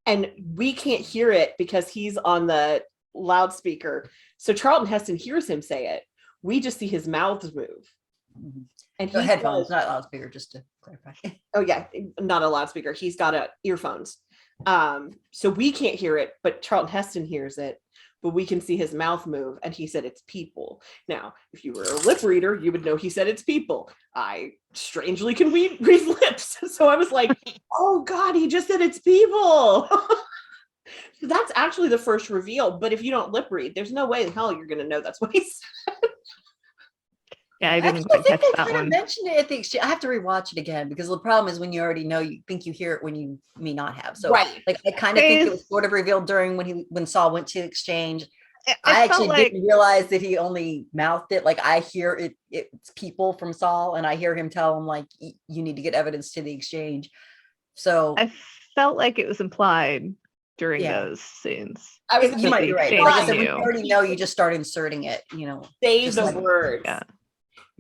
and we can't hear it because he's on the loudspeaker. So Charlton Heston hears him say it. We just see his mouth move. Mhm. And So he headphones, says, not loudspeaker, just to clarify. oh yeah, not a loudspeaker. He's got earphones. So we can't hear it, but Charlton Heston hears it, but we can see his mouth move. And he said it's people. Now, if you were a lip reader, you would know he said it's people. I strangely can read lips. So I was like, oh God, he just said it's people. That's actually the first reveal. But if you don't lip read, there's no way in hell you're going to know that's what he said. Yeah, I didn't Actually, quite catch they that kind of one. mentioned it at the exchange. I have to rewatch it again because the problem is when you already know, you think you hear it when you may not have. So, Right. like, I kind of think it was sort of revealed during when Saul went to exchange. I I felt actually like didn't realize that he only mouthed it. Like, I hear it's people from Saul, and I hear him tell him like, you need to get evidence to the exchange. So I felt like it was implied during Yeah. those scenes. I was you might be right. Exchange Like I said, when knew. you already know, you just start inserting it. say just the like- words. Yeah.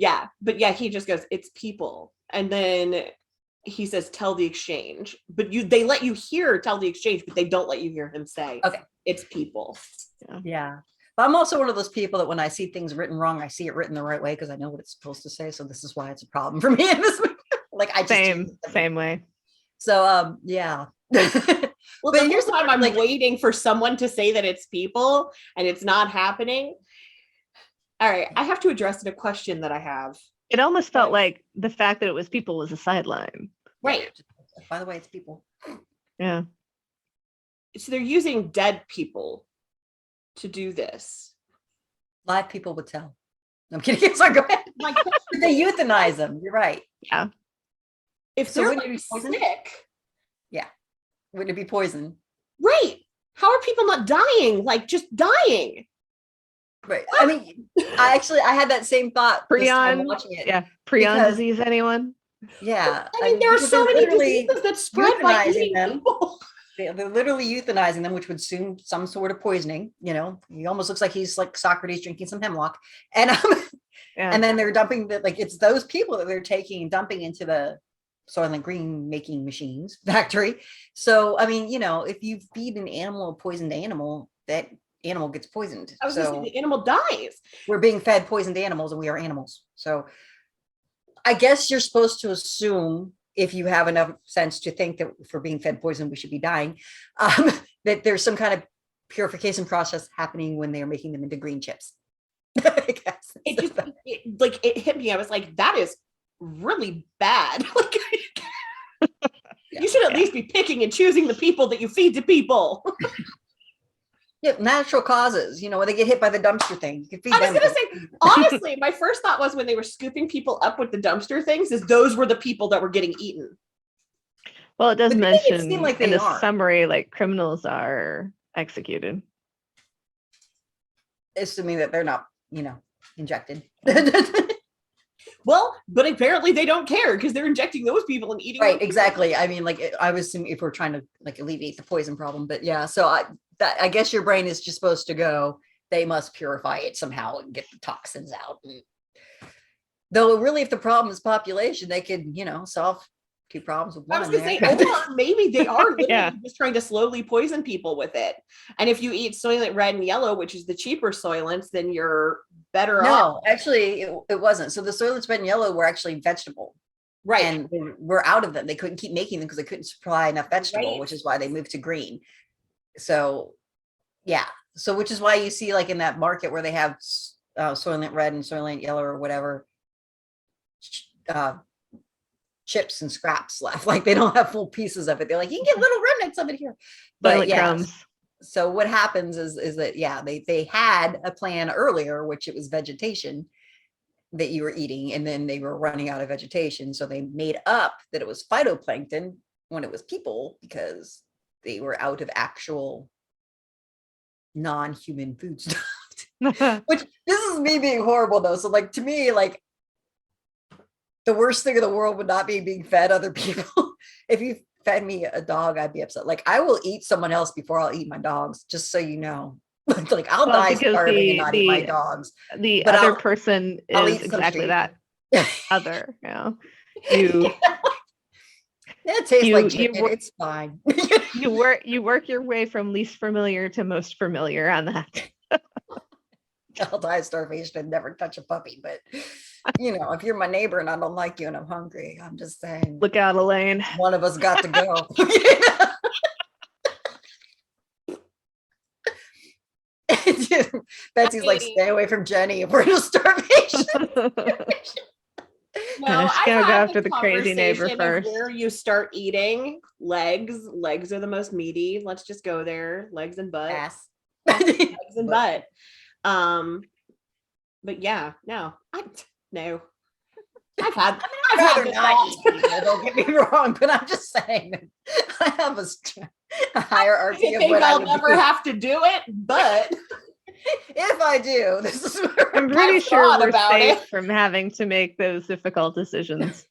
Yeah, but yeah, he just goes, it's people. And then he says, tell the exchange. But they let you hear tell the exchange, but they don't let you hear him say, Okay. it's people. Yeah. But I'm also one of those people that when I see things written wrong, I see it written the right way because I know what it's supposed to say. So this is why it's a problem for me in this movie. Like I just Same way. So yeah. Well, But the here's whole the time part, I'm like- waiting for someone to say that it's people and it's not happening. All right, I have to address a question that I have. It almost felt Right. like the fact that it was people was a sideline. Right. By the way, it's people. Yeah. So they're using dead people to do this. Live people would tell. I'm kidding. Sorry, go ahead. My question They euthanize them. You're right. if So they're wouldn't it like be poison? sick, Wouldn't it be poison? right? How are people not dying? Like just dying? Right. I mean, I had that same thought this time Prion. watching it. Yeah. Prion Because- disease, anyone? Yeah. I mean, there are because so they're many literally diseases that spread by euthanizing eating them. people. They're literally euthanizing them, which would assume some sort of poisoning. He almost looks like he's like Socrates drinking some hemlock. And Yeah. and then they're dumping it's those people that they're taking and dumping into the Soylent Green making machines factory. So I mean, if you feed an animal a poisoned animal, that animal gets poisoned. I was gonna say the animal dies. We're being fed poisoned animals and we are animals. So I guess you're supposed to assume, if you have enough sense to think that for being fed poison, we should be dying, that there's some kind of purification process happening when they're making them into green chips. I guess. It hit me. I was like, that is really bad. Like, you should at least be picking and choosing the people that you feed to people. Yeah, natural causes, when they get hit by the dumpster thing. You can feed I was them. gonna say, honestly, my first thought was when they were scooping people up with the dumpster things, is those were the people that were getting eaten. Well, it does But they make it mention seem like in they the aren't. summary, like criminals are executed. Assuming that they're not, injected. Well, but apparently they don't care because they're injecting those people and eating. Right, exactly. I mean, I was assuming if we're trying to alleviate the poison problem, but yeah. So I guess your brain is just supposed to go, they must purify it somehow and get the toxins out. Though really, if the problem is population, they could, solve two problems with one. I was gonna say, there. or maybe they are literally Yeah. just trying to slowly poison people with it. And if you eat Soylent Red and Yellow, which is the cheaper Soylents, then you're better off. No, actually, it wasn't. So the Soylent Red and Yellow were actually vegetable. Right. And we're out of them. They couldn't keep making them because they couldn't supply enough vegetable, Right. which is why they moved to green. So, yeah. So which is why you see like in that market where they have Soylent Red and Soylent Yellow or whatever, uh, chips and scraps left. Like they don't have full pieces of it. They're like, you can get little remnants of it here. But Soylent yeah. crumbs. So what happens is that, yeah, they had a plan earlier, which it was vegetation that you were eating, and then they were running out of vegetation. So they made up that it was phytoplankton when it was people, because they were out of actual non-human food stuff. Which, this is me being horrible though. So like, to me, like, the worst thing in the world would not be being fed other people. If you fed me a dog, I'd be upset. Like, I will eat someone else before I'll eat my dogs, just so you know. Like, I'll die because starving and not eat my dogs. The But other I'll- person I'll is eat some exactly shit. that. Other, you know. You It tastes You- like you chicken. were- It's fine. you work your way from least familiar to most familiar on that. I'll die of starvation and never touch a puppy. But you know, if you're my neighbor and I don't like you and I'm hungry, I'm just saying, Look out, Elaine. one of us got to go. Betsy's like, stay away from Jenny if we're in a starvation. No, I'm just I've gonna go had after the crazy neighbor conversation of first. where you start eating legs. Legs are the most meaty. Let's just go there. Legs and butt. Ass. Legs and butt. But yeah, no. No. I've had I'd rather the not thought. eat people, don't get me wrong, but I'm just saying that I have a hierarchy I of think what I I'll would never do. have to do it, but If I do, this is where I'm pretty I've sure thought we're about safe it. from having to make those difficult decisions.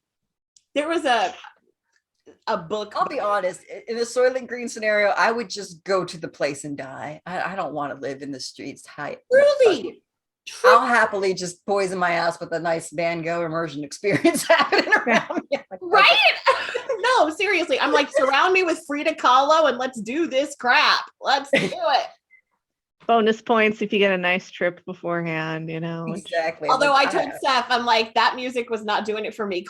there was a book. I'll be honest, in the Soylent Green scenario, I would just go to the place and die. I don't want to live in the streets. Truly. I'll happily just poison my ass with a nice Van Gogh immersion experience happening around me. Like, Right? No, seriously. I'm like, surround me with Frida Kahlo and let's do this crap. Let's do it. Bonus points if you get a nice trip beforehand, you know. Exactly. Although Like, I told Seth, I'm like, that music was not doing it for me.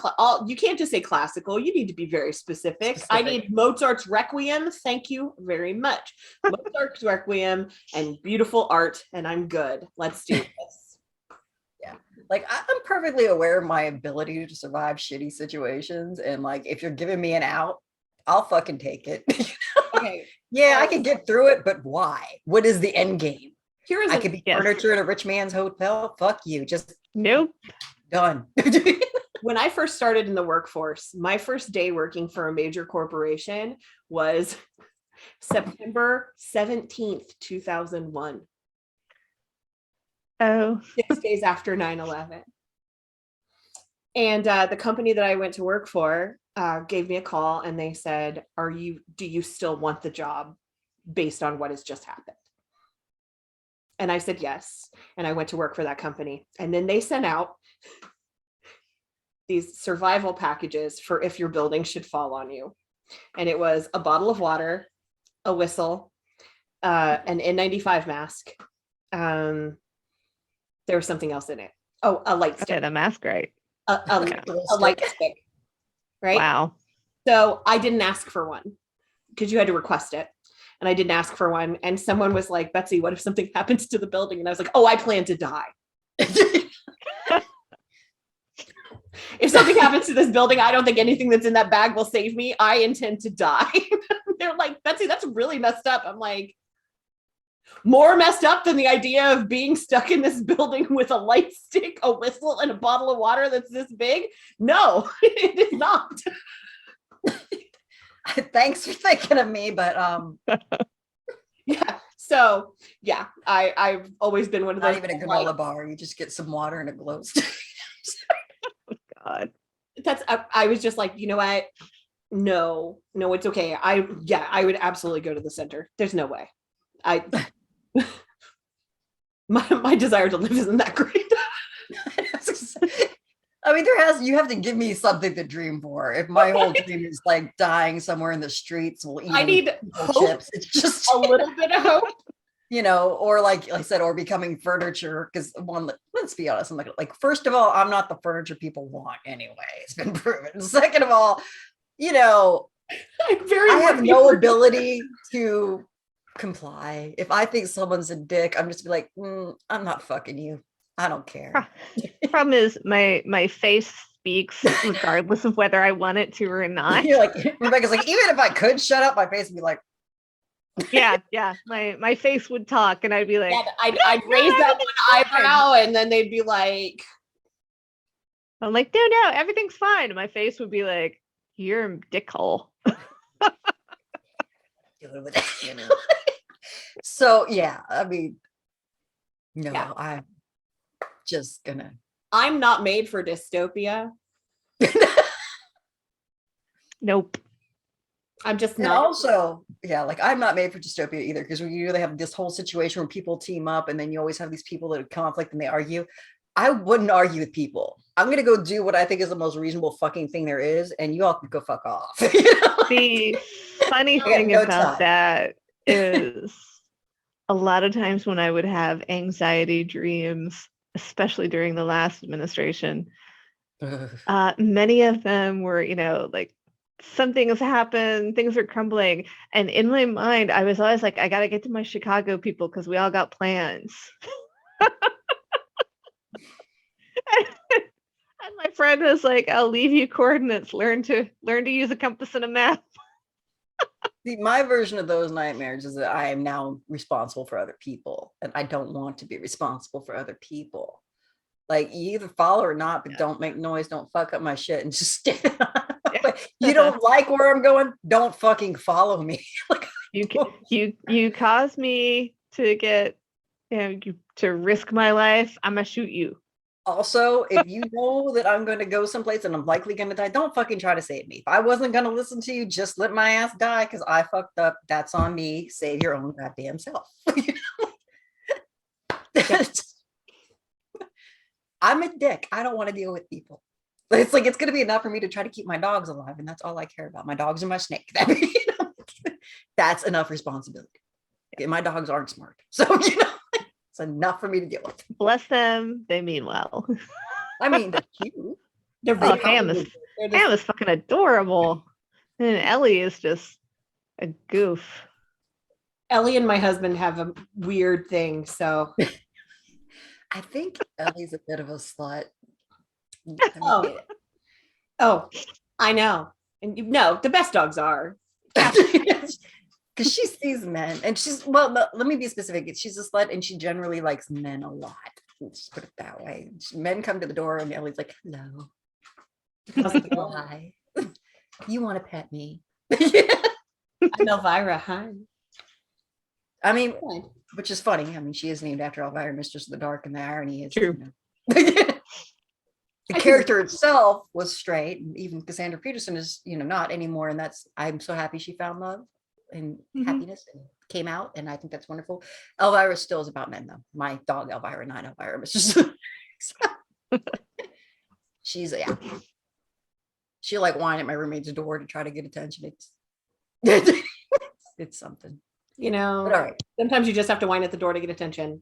You can't just say classical. You need to be very specific. I need Mozart's Requiem. Thank you very much. Mozart's Requiem and beautiful art, and I'm good. Let's do this. like I'm perfectly aware of my ability to survive shitty situations, and like if you're giving me an out, I'll fucking take it. Okay. Yeah, I can get through it, but why? What is the end game? Here is I could be yes. furniture at a rich man's hotel. Fuck you. Just Nope. done. when I first started in the workforce, my first day working for a major corporation was September 17th, 2001. Oh, 6 days after 9/11. And the company that I went to work for gave me a call and they said, do you still want the job based on what has just happened? And I said, yes. And I went to work for that company. And then they sent out these survival packages for if your building should fall on you. And it was a bottle of water, a whistle, an N95 mask. There was something else in it. Oh, a light stick. okay, the mask, right? A light stick. Right. Wow. So I didn't ask for one because you had to request it. And I didn't ask for one. And someone was like, Betsy, what if something happens to the building? And I was like, oh, I plan to die. If something happens to this building, I don't think anything that's in that bag will save me. I intend to die. They're like, Betsy, that's really messed up. I'm like, more messed up than the idea of being stuck in this building with a light stick, a whistle, and a bottle of water that's this big? No, it is not. Thanks for thinking of me, but Yeah. So yeah, I've always been one of those. not even a granola bar. You just get some water and a glow stick. God. I was just like, you know what? No, it's okay. I would absolutely go to the center. There's no way. My desire to live isn't that great. I mean, you have to give me something to dream for. If my whole dream is like dying somewhere in the streets, I need hope, chips. It's just a little bit of hope. You know, or like I said, or becoming furniture. Because let's be honest, I'm like, first of all, I'm not the furniture people want anyway. It's been proven. Second of all, you know, I have no ability to comply. If I think someone's a dick, I'm just be like, I'm not fucking you. I don't care. Problem is my face speaks regardless of whether I want it to or not. You're like, Rebecca's like, even if I could shut up, my face would be like, Yeah. My face would talk, and I'd be like, I'd raise that one eyebrow, and then they'd be like, I'm like, no, everything's fine. And my face would be like, you're a dickhole. dealing with it. So yeah, I mean, no, Yeah. I'm just gonna. I'm not made for dystopia. Nope. I'm just And not. also, yeah, like I'm not made for dystopia either, because we usually have this whole situation where people team up and then you always have these people that conflict and they argue. I wouldn't argue with people. I'm gonna go do what I think is the most reasonable fucking thing there is, and you all can go fuck off. You know? The funny I thing got no about time. that is a lot of times when I would have anxiety dreams, especially during the last administration, many of them were, like something has happened, things are crumbling. And in my mind, I was always like, I got to get to my Chicago people because we all got plans. And my friend was like, I'll leave you coordinates. Learn to use a compass and a map. See, my version of those nightmares is that I am now responsible for other people, and I don't want to be responsible for other people. Like, you either follow or not, but don't make noise, don't fuck up my shit, and just stay. You don't like where I'm going, don't fucking follow me. Like, you cause me to get to risk my life, I'm gonna shoot you. also, if you know that I'm going to go someplace and I'm likely going to die, don't fucking try to save me. If I wasn't going to listen to you, just let my ass die because I fucked up. That's on me. Save your own goddamn self. I'm a dick. I don't want to deal with people. It's like, it's going to be enough for me to try to keep my dogs alive. And that's all I care about. My dogs and my snake. That's enough responsibility. My dogs aren't smart. So, it's enough for me to deal with. Bless them. They mean well. I mean, they're cute. Ham is fucking adorable. And Ellie is just a goof. Ellie and my husband have a weird thing, so. I think Ellie's a bit of a slut. I know. And the best dogs are. Because she sees men, and let me be specific. She's a slut, and she generally likes men a lot. Let's put it that way. Men come to the door, and Ellie's like, "Hello, hi. You want to pet me?" I'm Elvira. Hi. I mean, which is funny. I mean, she is named after Elvira, Mistress of the Dark, and the irony is true. The character itself was straight, and even Cassandra Peterson is, not anymore. And I'm so happy she found love and happiness and came out, and I think that's wonderful. Elvira still is about men, though. My dog Elvira, not Elvira, she's she'll like whine at my roommate's door to try to get attention. It's something, but all right. Sometimes you just have to whine at the door to get attention.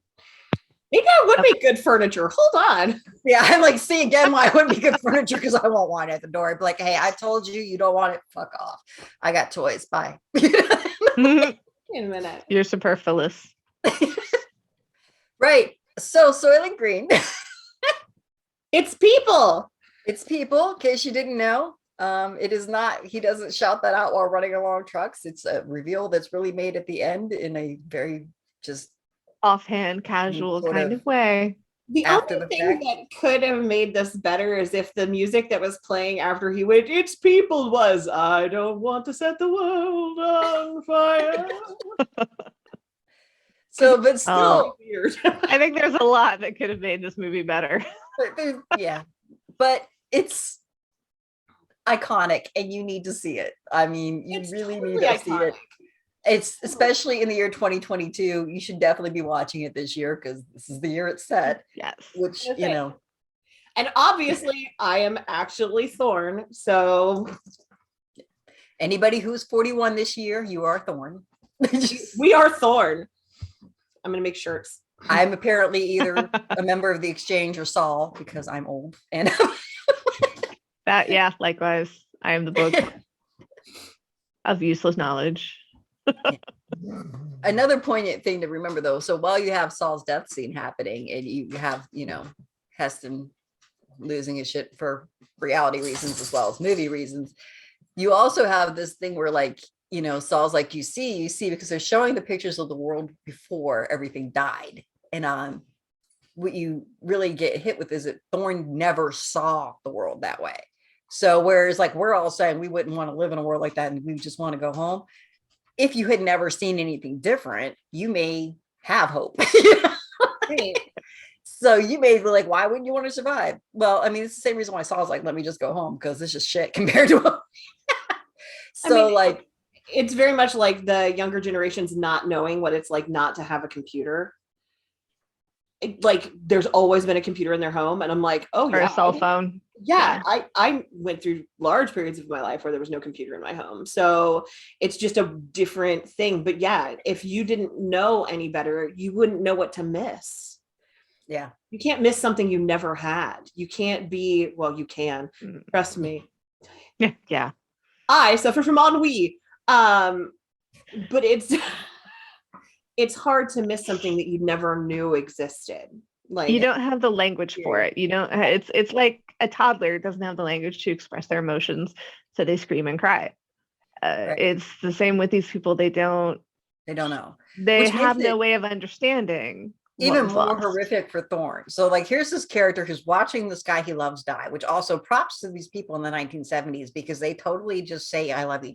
Maybe that would be good furniture. Hold on. Yeah, I'm like, see again why it wouldn't be good furniture, because I won't want it at the door. I'd be like, hey, I told you, you don't want it. Fuck off. I got toys. Bye. In a minute. You're superfluous. Right. So Soylent Green. It's people. It's people, in case you didn't know. It is not, he doesn't shout that out while running along trucks. It's a reveal that's really made at the end in a very just offhand, casual sort kind of way. The after only the thing fact. that could have made this better is if the music that was playing after he went, "It's people," was "I don't want to set the world on fire." So, but still, weird. I think there's a lot that could have made this movie better. yeah, but it's iconic, and you need to see it. I mean, you really need to see it. It's especially in the year 2022. You should definitely be watching it this year, because this is the year it's set. Yes. Which, And obviously, I am actually Thorn. So anybody who's 41 this year, you are Thorn. we are Thorn. I'm going to make shirts. I'm apparently either a member of the Exchange or Saul, because I'm old. And likewise. I am the book of useless knowledge. Another poignant thing to remember though, so while you have Saul's death scene happening and you have, Heston losing his shit for reality reasons as well as movie reasons, you also have this thing where like, Saul's like, you see because they're showing the pictures of the world before everything died. And what you really get hit with is that Thorne never saw the world that way. So whereas like we're all saying we wouldn't want to live in a world like that and we just want to go home, if you had never seen anything different, you may have hope. Right. So you may be like, why wouldn't you want to survive? Well, I mean, it's the same reason why Saul's like, let me just go home because this is shit compared to him. So like, it's very much like the younger generations not knowing what it's like not to have a computer. Like there's always been a computer in their home, and I'm like, oh Or yeah, a cell phone. yeah. I went through large periods of my life where there was no computer in my home, so it's just a different thing. But yeah, if you didn't know any better, you wouldn't know what to miss. Yeah, you can't miss something you never had. You can't be, well, you can, trust me. Yeah. I suffer from ennui, but it's hard to miss something that you never knew existed. Like You don't have the language for it. You don't. It's like a toddler doesn't have the language to express their emotions, so they scream and cry. Right. It's the same with these people. They don't know. They Which have makes no it way of understanding. what even was more lost. horrific for Thorne. So like here's this character who's watching this guy he loves die, which also props to these people in the 1970s because they totally just say I love you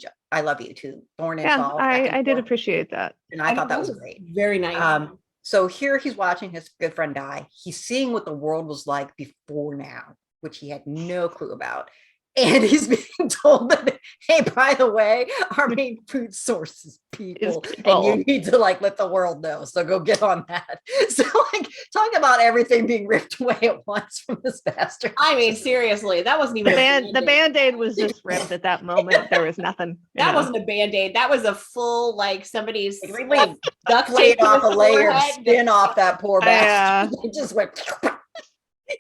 to Thorne and Yeah, Saul. back and I did forth. appreciate that. And I thought that was great. Very nice. So here he's watching his good friend die. He's seeing what the world was like before now, which he had no clue about. And he's being told that, hey, by the way, our main food source is people, and you need to like let the world know. So go get on that. So like talking about everything being ripped away at once from this bastard. I mean, seriously, that wasn't even the band-aid was just ripped at that moment. There was nothing. That wasn't a band-aid. That was a full like somebody's Really duct laid tape off a layer of forehead. skin off that poor bastard. Yeah. It just went.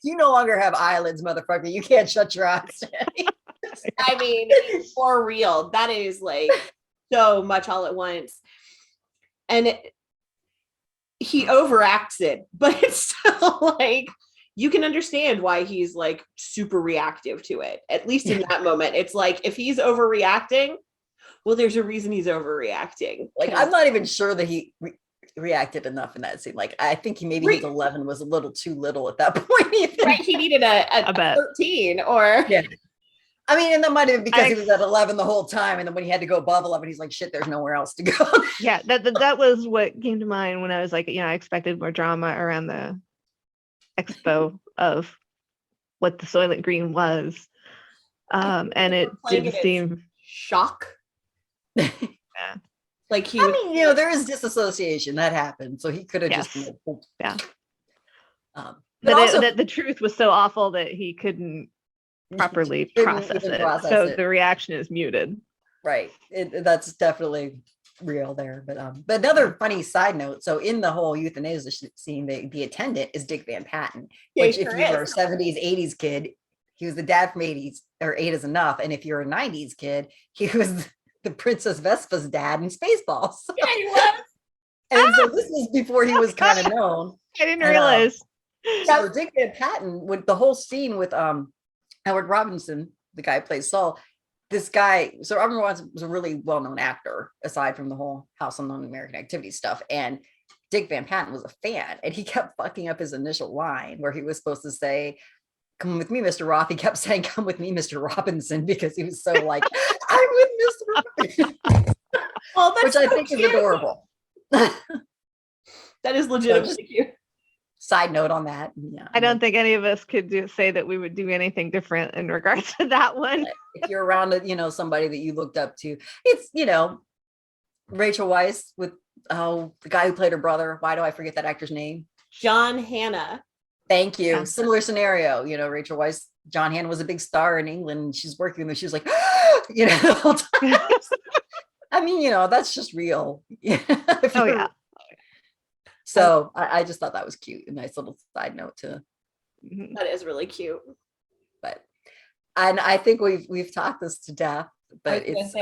You no longer have eyelids, motherfucker. You can't shut your eyes. I mean, for real. That is like so much all at once. And he overacts it, but it's still like you can understand why he's like super reactive to it. At least in that moment. It's like if he's overreacting, well, there's a reason he's overreacting. Like I'm not even sure that he reacted enough in that scene. Like I think he maybe his 11 was a little too little at that point. Even. Right, he needed a 13 or yeah. I mean, and that might have been because he was at 11 the whole time, and then when he had to go above 11, he's like, "Shit, there's nowhere else to go." Yeah, that was what came to mind when I was like, I expected more drama around the expo of what the Soylent Green was, and it didn't seem shock. Yeah. Like he, I mean, there is disassociation that happened, so he could have just, yeah. But also, the truth was so awful that he couldn't properly process it. So the reaction is muted. Right. That's definitely real there. But another funny side note. So in the whole euthanasia scene, the attendant is Dick Van Patten, which if you were a 70s, 80s kid, he was the dad from 80s or 8 is enough. And if you're a 90s kid, he was the Princess Vespa's dad in Spaceballs. Yeah, he was. And so this is before he was kind of known. I didn't realize. So Dick Van Patten, with the whole scene with Howard Robinson, the guy who plays Saul, this guy, so Robert Robinson was a really well-known actor, aside from the whole House on American Activity stuff. And Dick Van Patten was a fan, and he kept fucking up his initial line where he was supposed to say, "Come with me, Mr. Roth." He kept saying, "Come with me, Mr. Robinson," because he was so like, "I'm with Mr. Robinson." Well, that's which I think is adorable. That is legitimately cute. Side note on that. Yeah, I don't think any of us could say that we would do anything different in regards to that one. If you're around, somebody that you looked up to, it's, Rachel Weisz with the guy who played her brother. Why do I forget that actor's name? John Hannah. Thank you. Yeah. Similar scenario. Rachel Weisz, John Hannah was a big star in England. And she's working with him. She was like, the whole time. I mean, that's just real. Oh yeah. So I just thought that was cute. A nice little side note to. That is really cute. And I think we've talked this to death, but it's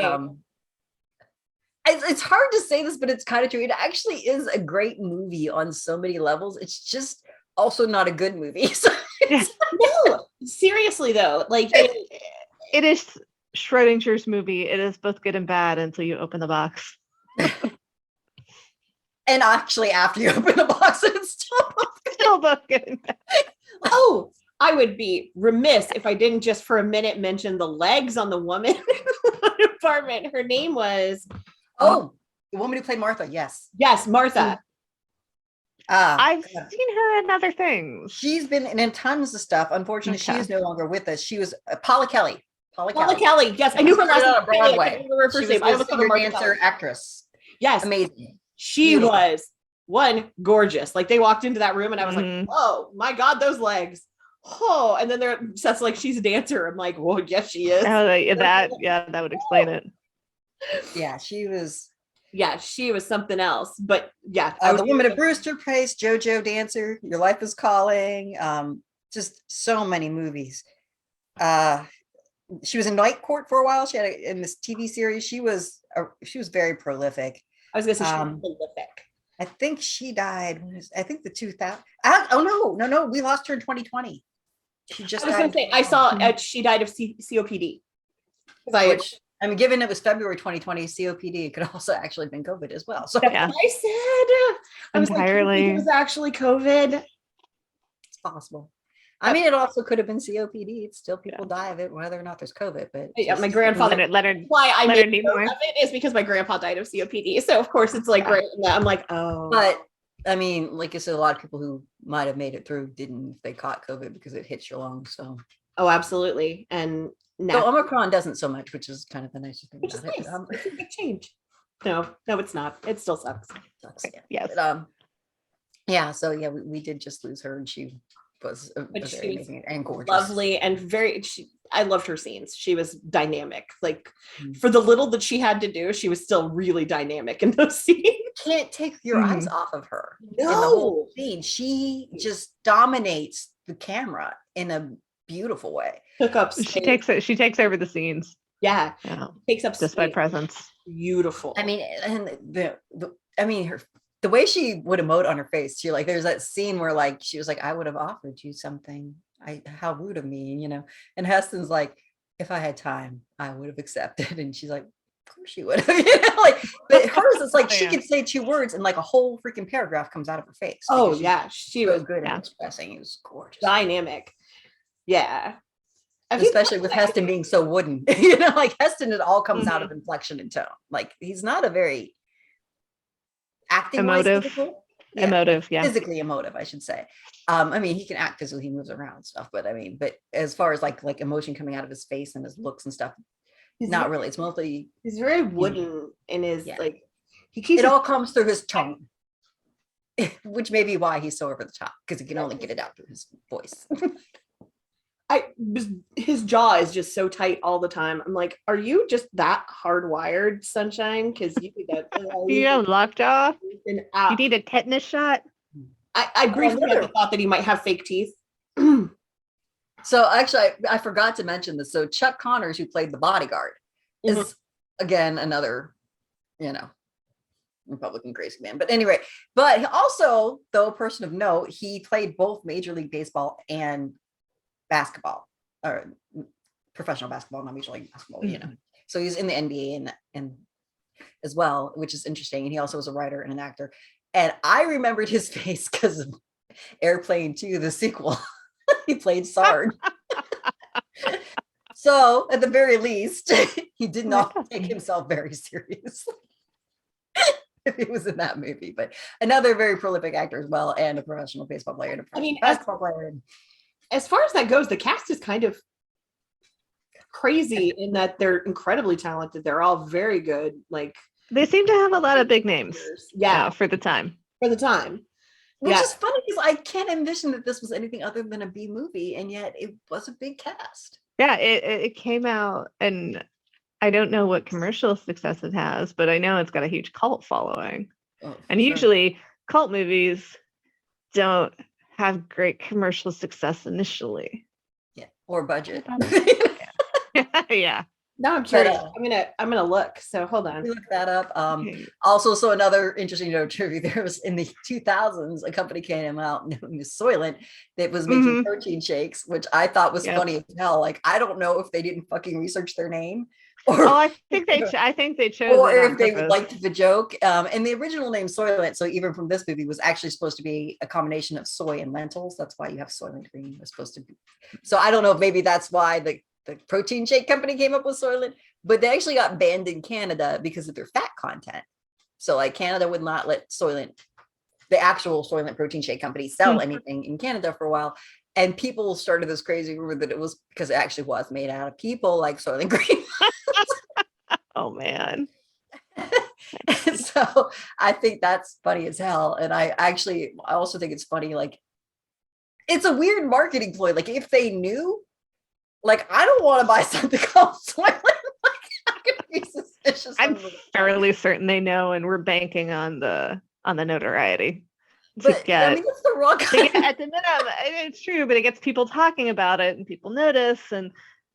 it's hard to say this, but it's kind of true. It actually is a great movie on so many levels. It's just also not a good movie. So No, seriously though, like It is Schrodinger's movie. It is both good and bad until you open the box. and actually, after you open the box, it's Still both good and bad. oh, I would be remiss if I didn't just for a minute mention the legs on the woman in the apartment. Her name was the woman who played Martha. Yes, Martha. I've seen her in other things. she's been in tons of stuff. Unfortunately, she Okay. is no longer with us. She was Paula Kelly. Paula Kelly. Yes, I knew her last Started name. on Broadway. I can't remember her She first was name. I a almost called her singer, Martha dancer, Kelly. actress. Yes, Amazing. she Beautiful. was one gorgeous. Like they walked into that room and I was Mhm. like, oh my God, those legs. Oh, and then Seth's like, she's a dancer. I'm like, well, yes, she is. Oh, that would explain it. Yeah, she was. Yeah, she was something else. But yeah, The Woman of Brewster Place, JoJo Dancer, Your Life is Calling. Just so many movies. She was in Night Court for a while. She had in this TV series. She was very prolific. I was gonna say she was prolific. I think she died. I think the 2000. Oh no, we lost her in 2020. She just. I was died gonna in say I saw 2020. she died of COPD. Which, I mean, given it was February 2020, COPD, it could also actually have been COVID as well. So Yeah. I said I was Entirely. like, it was actually COVID. it's possible. I mean, it also could have been COPD. It's still people die of it, whether or not there's COVID. But Yeah, just- my grandfather. Leonard Why I Leonard made note Nimoy. of it is because my grandpa died of COPD. So of course it's like right in that. I'm like, oh. But I mean, like I said, a lot of people who might have made it through didn't if they caught COVID because it hits your lungs. So, Oh, absolutely. And now so Omicron doesn't so much, which is kind of the nicest thing which is about nice. it. It's a big change. No, it's not. It still sucks. Sucks, yeah. Yes. But, yeah. So yeah, we did just lose her, and she was a But very she was amazing and gorgeous. Lovely and I loved her scenes. She was dynamic. Like Mm. for the little that she had to do, she was still really dynamic in those scenes. Can't take your eyes Mhm. off of her. No. In the whole scene, she just dominates the camera in a beautiful way. Took up She space. takes over the scenes. Yeah, Yeah. takes up Just by space. presence. Beautiful. I mean, and the way she would emote on her face, she like there's that scene where like she was like, I would have offered you something. How rude of me, you know. And Heston's like, if I had time, I would have accepted. And she's like, of course you would have, you know, like, but hers is like she Yeah. could say 2 words and like a whole freaking paragraph comes out of her face. Oh because yeah, she she was was good Yeah. at expressing. It was gorgeous. dynamic. Yeah. I think Especially with Heston being so wooden, you know, like Heston, it all comes out of inflection and tone. Like he's not a very acting Emotive. Emotive, yeah. physically emotive, I should say. I mean, he can act physically, he moves around and stuff, but I mean, but as far as like emotion coming out of his face and his looks and stuff, not really. It's mostly He's very wooden in his Yeah. like he keeps it all comes through his tone, which may be why he's so over the top because he can only get it out through his voice. his jaw is just so tight all the time. I'm like, are you just that hardwired, Sunshine? Because you could get You have lockjaw. and You need a tetanus shot. I briefly had another- the thought that he might have fake teeth. So actually, I forgot to mention this. So Chuck Connors, who played the bodyguard, is again another, you know, Republican crazy man. But anyway, but also, though a person of note, he played both Major League Baseball and basketball, or professional basketball, not Major League Basketball, you know. So he's in the NBA and as well, which is interesting. And he also was a writer and an actor. And I remembered his face because of Airplane 2, the sequel. He played Sard. So at the very least, he did not take himself very seriously if he was in that movie. But another very prolific actor as well, and a professional baseball player and a I mean, professional basketball player. As far as that goes, the cast is kind of crazy in that they're incredibly talented. They're all very good. Like They seem to have a lot of big names. Yeah, For the time. for the time. Which Yeah. is funny because I can't envision that this was anything other than a B movie, and yet it was a big cast. Yeah, it came out, and I don't know what commercial success it has, but I know it's got a huge cult following. Oh, And sure. usually cult movies don't have great commercial success initially. Yeah, or budget. Yeah. Now I'm curious. uh, I'm gonna look. So hold we on. look that up. Okay. Also, so another interesting trivia, there was in the 2000s, a company came out known as Soylent that was making Mhm. protein shakes, which I thought was Yep. funny as hell. Like, I don't know if they didn't fucking research their name Oh, or, I think they chose or it on if they purpose. liked the joke. And the original name Soylent, so even from this movie, was actually supposed to be a combination of soy and lentils. That's why you have Soylent Green. Was supposed to be. So I don't know if maybe that's why the protein shake company came up with Soylent, but they actually got banned in Canada because of their fat content. So like Canada would not let Soylent, the actual Soylent protein shake company, sell anything in Canada for a while. And people started this crazy rumor that it was because it actually was made out of people like Soylent Green. Oh man. So I think that's funny as hell. And I also think it's funny, like it's a weird marketing ploy. Like if they knew, like I don't want to buy something called Soylent. I'm gonna be suspicious. I'm fairly certain they know, and we're banking on the notoriety to But get. I mean, it's the wrong kind. At the minimum, it's true, but it gets people talking about it, and people notice, and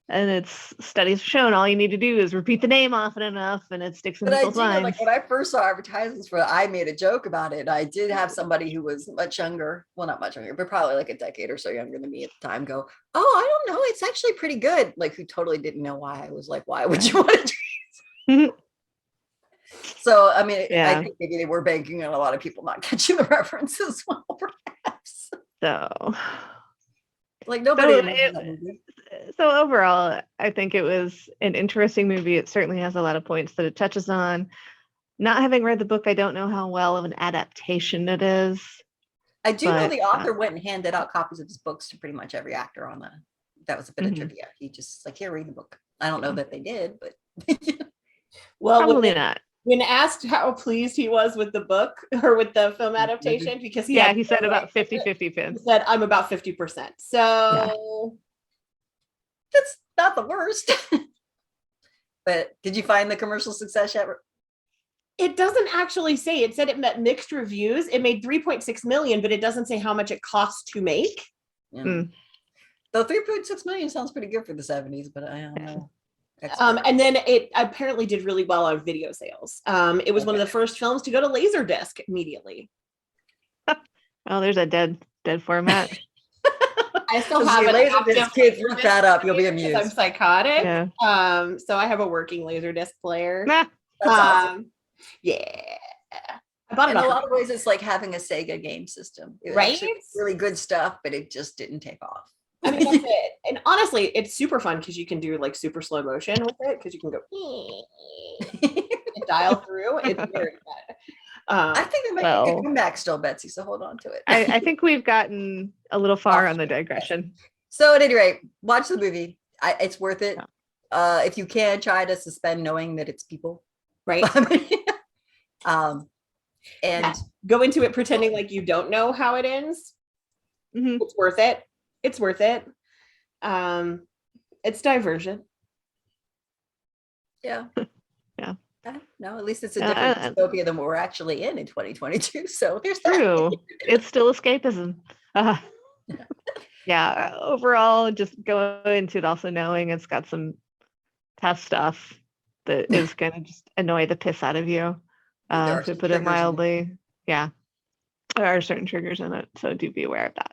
it's studies have shown all you need to do is repeat the name often enough, and it sticks in But I people's do know, minds. like when I first saw advertisements for it, I made a joke about it. I did have somebody who was much younger, well, not much younger, but probably like a decade or so younger than me at the time go, "Oh, I don't know, it's actually pretty good." Like who totally didn't know why. I was like, "Why would you want to drink?" So I mean, I think maybe they were banking on a lot of people not catching the reference as well, perhaps. So Like nobody So remembers that movie. so overall, I think it was an interesting movie. It certainly has a lot of points that it touches on. Not having read the book, I don't know how well of an adaptation it is. I do know But, the author went and handed out copies of his books to pretty much every actor on the. That was a bit of trivia. He just like, here, read the book. I don't know that they did, but Well, probably not. When asked how pleased he was with the book or with the film adaptation, because he said about 50-50 He said, I'm about 50%. So that's not the worst. But did you find the commercial success yet? it doesn't actually say. It said it met mixed reviews. It made 3.6 million, but it doesn't say how much it cost to make. Yeah. Though 3.6 million sounds pretty good for the 70s, but I don't know. And then it apparently did really well on video sales. It was one of the first films to go to Laserdisc immediately. Oh, there's a dead format. I still have an Laserdisc. Kids, look that up. You'll be amused. I'm psychotic. Yeah. So I have a working Laserdisc player. Nah. That's awesome. Yeah. I bought it in a lot of ways. It's like having a Sega game system. It right? actually was really good stuff, but it just didn't take off. I mean, that's it. And honestly, it's super fun because you can do like super slow motion with it because you can go and dial through. It's very fun. I think it might be a comeback still, Betsy. So hold on to it. I think we've gotten a little far on the digression. So at any rate, watch the movie. It's worth it. If you can, try to suspend knowing that it's people. Right. And go into it pretending like you don't know how it ends. It's worth it. It's worth it. It's diversion. Yeah. Yeah. No, at least it's a different dystopia than what we're actually in 2022. So there's true. It's still escapism. Yeah. Overall, just go into it also knowing it's got some tough stuff that is going to just annoy the piss out of you. To put it mildly. Yeah. There are certain triggers in it. So do be aware of that.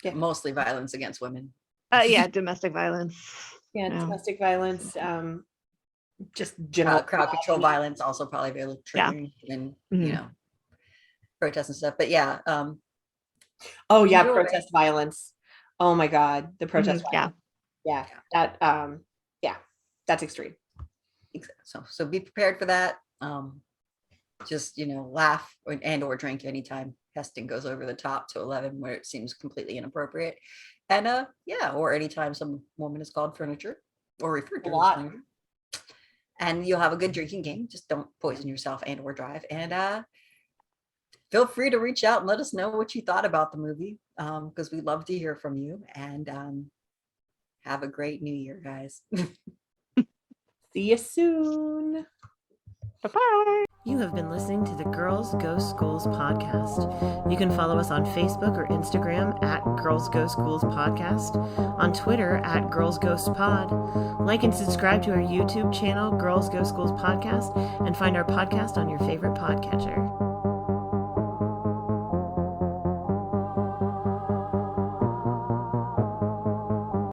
Yeah, mostly violence against women. Yeah, domestic violence. Yeah, domestic violence. Just general crowd control violence, also probably very triggering and you know, protests and stuff. But yeah. Protest violence. Oh my God, the protest violence. Yeah. That that's extreme. So be prepared for that. Just laugh or drink anytime Heston goes over the top to 11 where it seems completely inappropriate, and or anytime some woman is called furniture or referred to as furniture. And you'll have a good drinking game. Just don't poison yourself and or drive. And feel free to reach out and let us know what you thought about the movie, because we'd love to hear from you. And have a great new year, guys. See you soon. Bye-bye. You have been listening to the Girls Go Schools podcast. You can follow us on Facebook or Instagram at Girls Go Schools podcast, on Twitter at Girls Ghost Pod. Like and subscribe to our YouTube channel, Girls Go Schools podcast, and find our podcast on your favorite podcatcher.